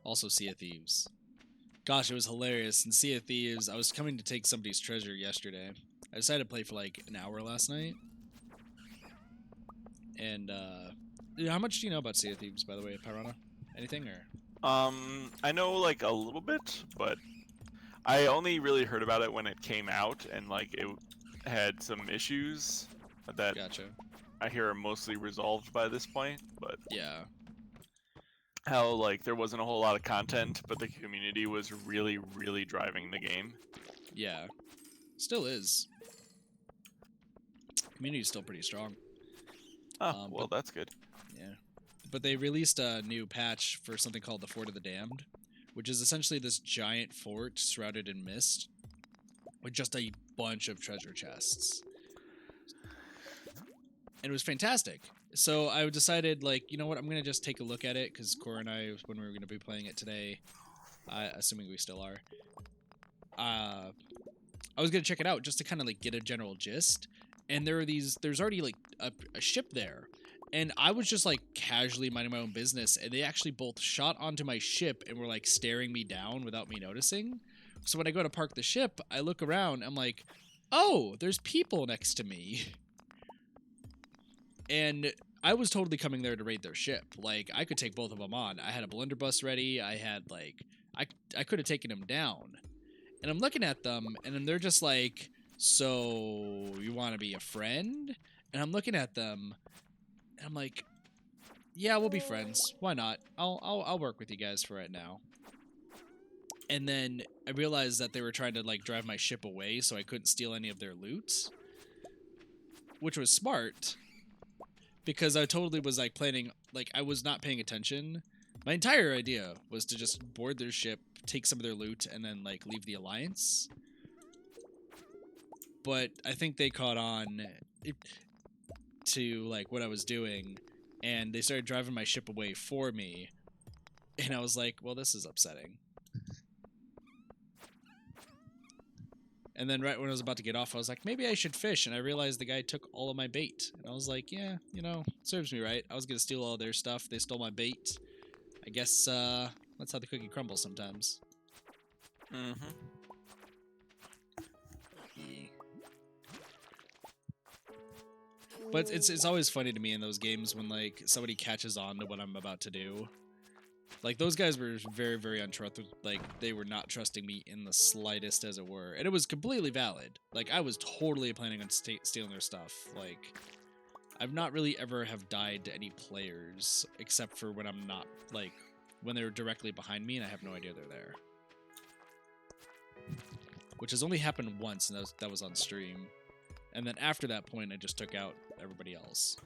Also, Sea of Thieves. Gosh, it was hilarious. In Sea of Thieves, I was coming to take somebody's treasure yesterday. I decided to play for like an hour last night. And, how much do you know about Sea of Thieves, by the way, Pyrranha? Anything, or? I know, like, a little bit, but I only really heard about it when it came out, and, like, it had some issues that Gotcha. I hear are mostly resolved by this point, but... Yeah. How, like, there wasn't a whole lot of content, but the community was really, really driving the game. Yeah. Still is. Community's still pretty strong. Oh, well, that's good. Yeah. But they released a new patch for something called the Fort of the Damned, which is essentially this giant fort shrouded in mist with just a bunch of treasure chests. And it was fantastic. So I decided, like, you know what, I'm going to just take a look at it, because Cora and I, when we were going to be playing it today, assuming we still are, I was going to check it out just to kind of, like, get a general gist. And there's already, like, a ship there. And I was just, like, casually minding my own business, and they actually both shot onto my ship and were, like, staring me down without me noticing. So when I go to park the ship, I look around, I'm like, oh, there's people next to me. And I was totally coming there to raid their ship. Like, I could take both of them on. I had a blunderbuss ready. I had, like, I could have taken them down. And I'm looking at them, and they're just like, so you want to be a friend? And I'm looking at them, and I'm like, yeah, we'll be friends. Why not? I'll work with you guys for right now. And then I realized that they were trying to, like, drive my ship away so I couldn't steal any of their loot, which was smart. Because I totally was, like, planning, like, I was not paying attention My entire idea was to just board their ship, take some of their loot, and then, like, leave the Alliance. But I think they caught on to, like, what I was doing, and they started driving my ship away for me. And I was like, well, this is upsetting. And then right when I was about to get off, I was like, maybe I should fish. And I realized the guy took all of my bait. And I was like, yeah, you know, serves me right. I was going to steal all their stuff. They stole my bait. I guess that's how the cookie crumbles sometimes. Mm-hmm. Yeah. But it's always funny to me in those games when, like, somebody catches on to what I'm about to do. Like, those guys were very, very untrustworthy. Like, they were not trusting me in the slightest, as it were. And it was completely valid. Like, I was totally planning on stealing their stuff. Like, I've not really ever have died to any players, except for when I'm not, like, when they're directly behind me and I have no idea they're there. Which has only happened once, and that was on stream. And then after that point, I just took out everybody else.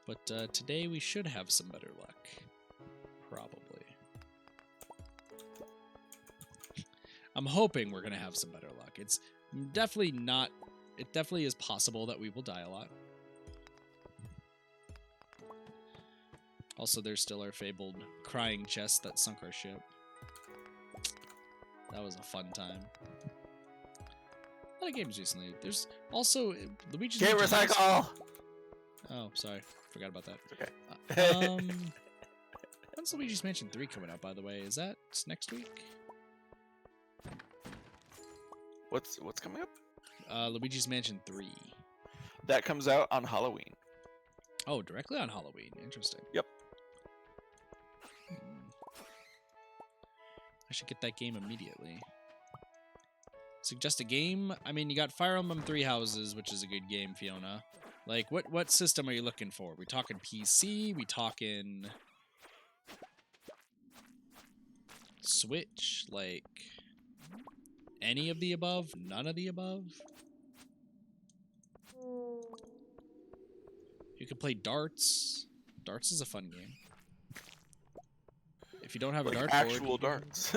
But today we should have some better luck. Probably. I'm hoping we're going to have some better luck. It's definitely not... It definitely is possible that we will die a lot. Also, there's still our fabled crying chest that sunk our ship. That was a fun time. A lot of games recently. There's also Luigi's Can't recycle! Oh, sorry. Forgot about that. Okay. When's Luigi's Mansion 3 coming out, by the way? Is that next week? What's coming up? Luigi's Mansion 3. That comes out on Halloween. Oh, directly on Halloween. Interesting. Yep. I should get that game immediately. Suggest a game? I mean, you got Fire Emblem Three Houses, which is a good game, Fiona. Like, what system are you looking for? We talking PC? We talking Switch? Like, any of the above? None of the above? You could play darts. Darts is a fun game. If you don't have like a dartboard, actual darts.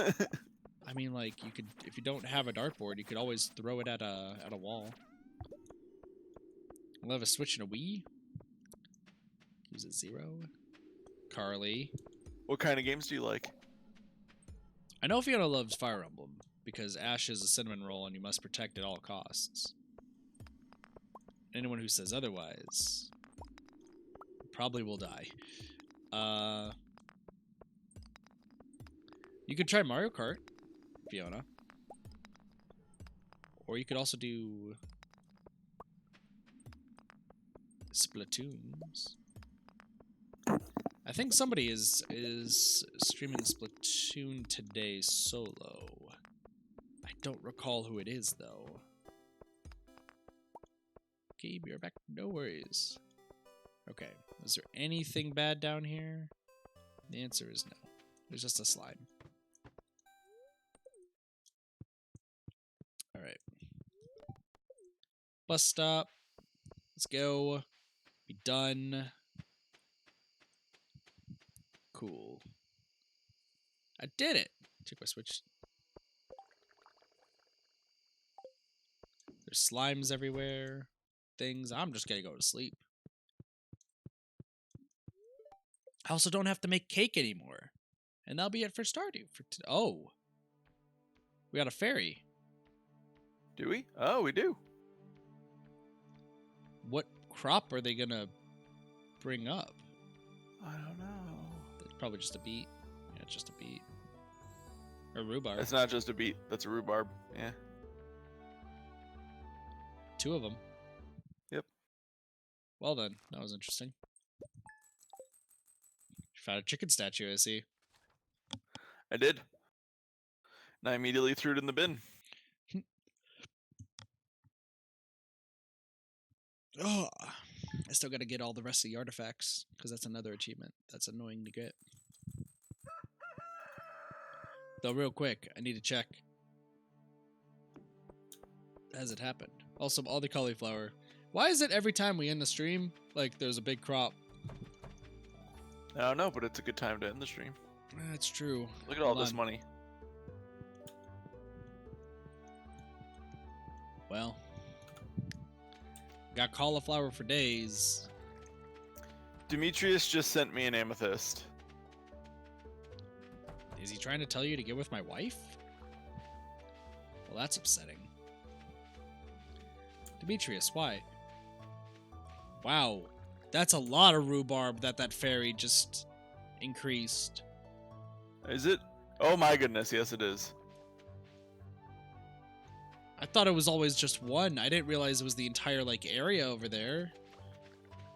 I mean, like, you could, if you don't have a dartboard, you could always throw it at a wall. We'll have a Switch and a Wii. Use a 0. Carly. What kind of games do you like? I know Fiona loves Fire Emblem because Ash is a cinnamon roll and you must protect at all costs. Anyone who says otherwise probably will die. You could try Mario Kart, Fiona. Or you could also do Splatoons. I think somebody is streaming Splatoon today solo. I don't recall who it is, though. Okay, be right back. No worries. Okay, is there anything bad down here? The answer is no. There's just a slime. Alright. Bus stop. Let's go. Be done. Cool. I did it! Took my Switch. There's slimes everywhere. Things. I'm just gonna go to sleep. I also don't have to make cake anymore. And that'll be it for Stardew. Oh. We got a fairy. Do we? Oh, we do. What crop are they gonna bring up? I don't know. It's probably just a beet. Yeah, it's just a beet. Or rhubarb. It's not just a beet. That's a rhubarb. Yeah. 2 of them. Yep. Well then, that was interesting. You found a chicken statue, I see. I did. And I immediately threw it in the bin. Oh, I still gotta get all the rest of the artifacts, because that's another achievement. That's annoying to get. Though, real quick, I need to check. Has it happened? Also, all the cauliflower. Why is it every time we end the stream, like, there's a big crop? I don't know, but it's a good time to end the stream. That's true. Look at all this money. Well, got cauliflower for days. Demetrius just sent me an amethyst. Is he trying to tell you to get with my wife? Well, that's upsetting. Demetrius, why? Wow, that's a lot of rhubarb that fairy just increased. Is it? Oh my goodness, yes it is. I thought it was always just one. I didn't realize it was the entire, like, area over there.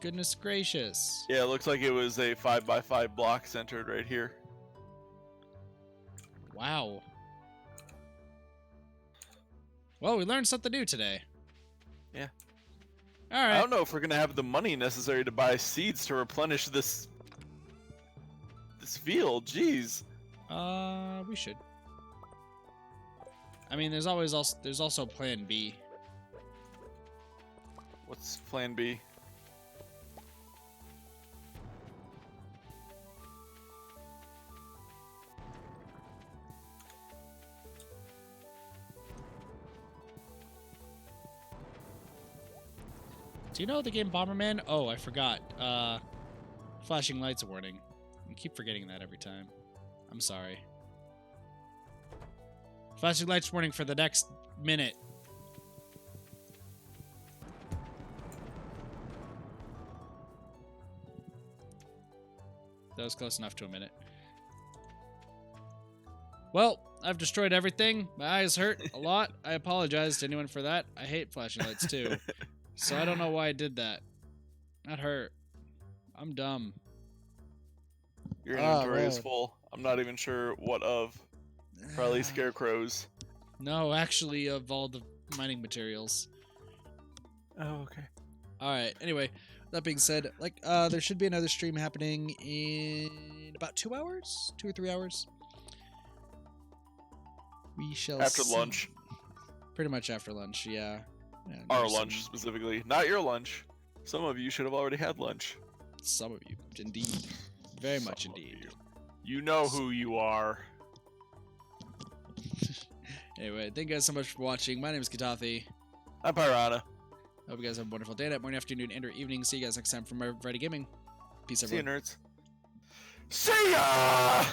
Goodness gracious. Yeah, it looks like it was a 5x5 block centered right here. Wow. Well, we learned something new today. Yeah. All right. I don't know if we're gonna have the money necessary to buy seeds to replenish this field. Jeez. We should. I mean, there's also Plan B. What's Plan B? Do you know the game Bomberman? Oh, I forgot. Flashing lights warning. I keep forgetting that every time. I'm sorry. Flashing lights warning for the next minute. That was close enough to a minute. Well, I've destroyed everything. My eyes hurt a lot. I apologize to anyone for that. I hate flashing lights too. So I don't know why I did that. That hurt. I'm dumb. Your inventory is full. I'm not even sure what of. Probably scarecrows. No, actually, of all the mining materials. Oh, okay. Alright, anyway, that being said, like, there should be another stream happening in about 2 hours? 2 or 3 hours? We shall After see. lunch. Pretty much after lunch, yeah. Our lunch, specifically. Not your lunch. Some of you should have already had lunch. Some of you, indeed. Very much indeed. You know who you are. Anyway, thank you guys so much for watching. My name is Katathi. I'm Pyrranha. Hope you guys have a wonderful day, night, morning, afternoon, and or evening. See you guys next time from Variety Gaming. Peace, everyone. See you, nerds. See ya!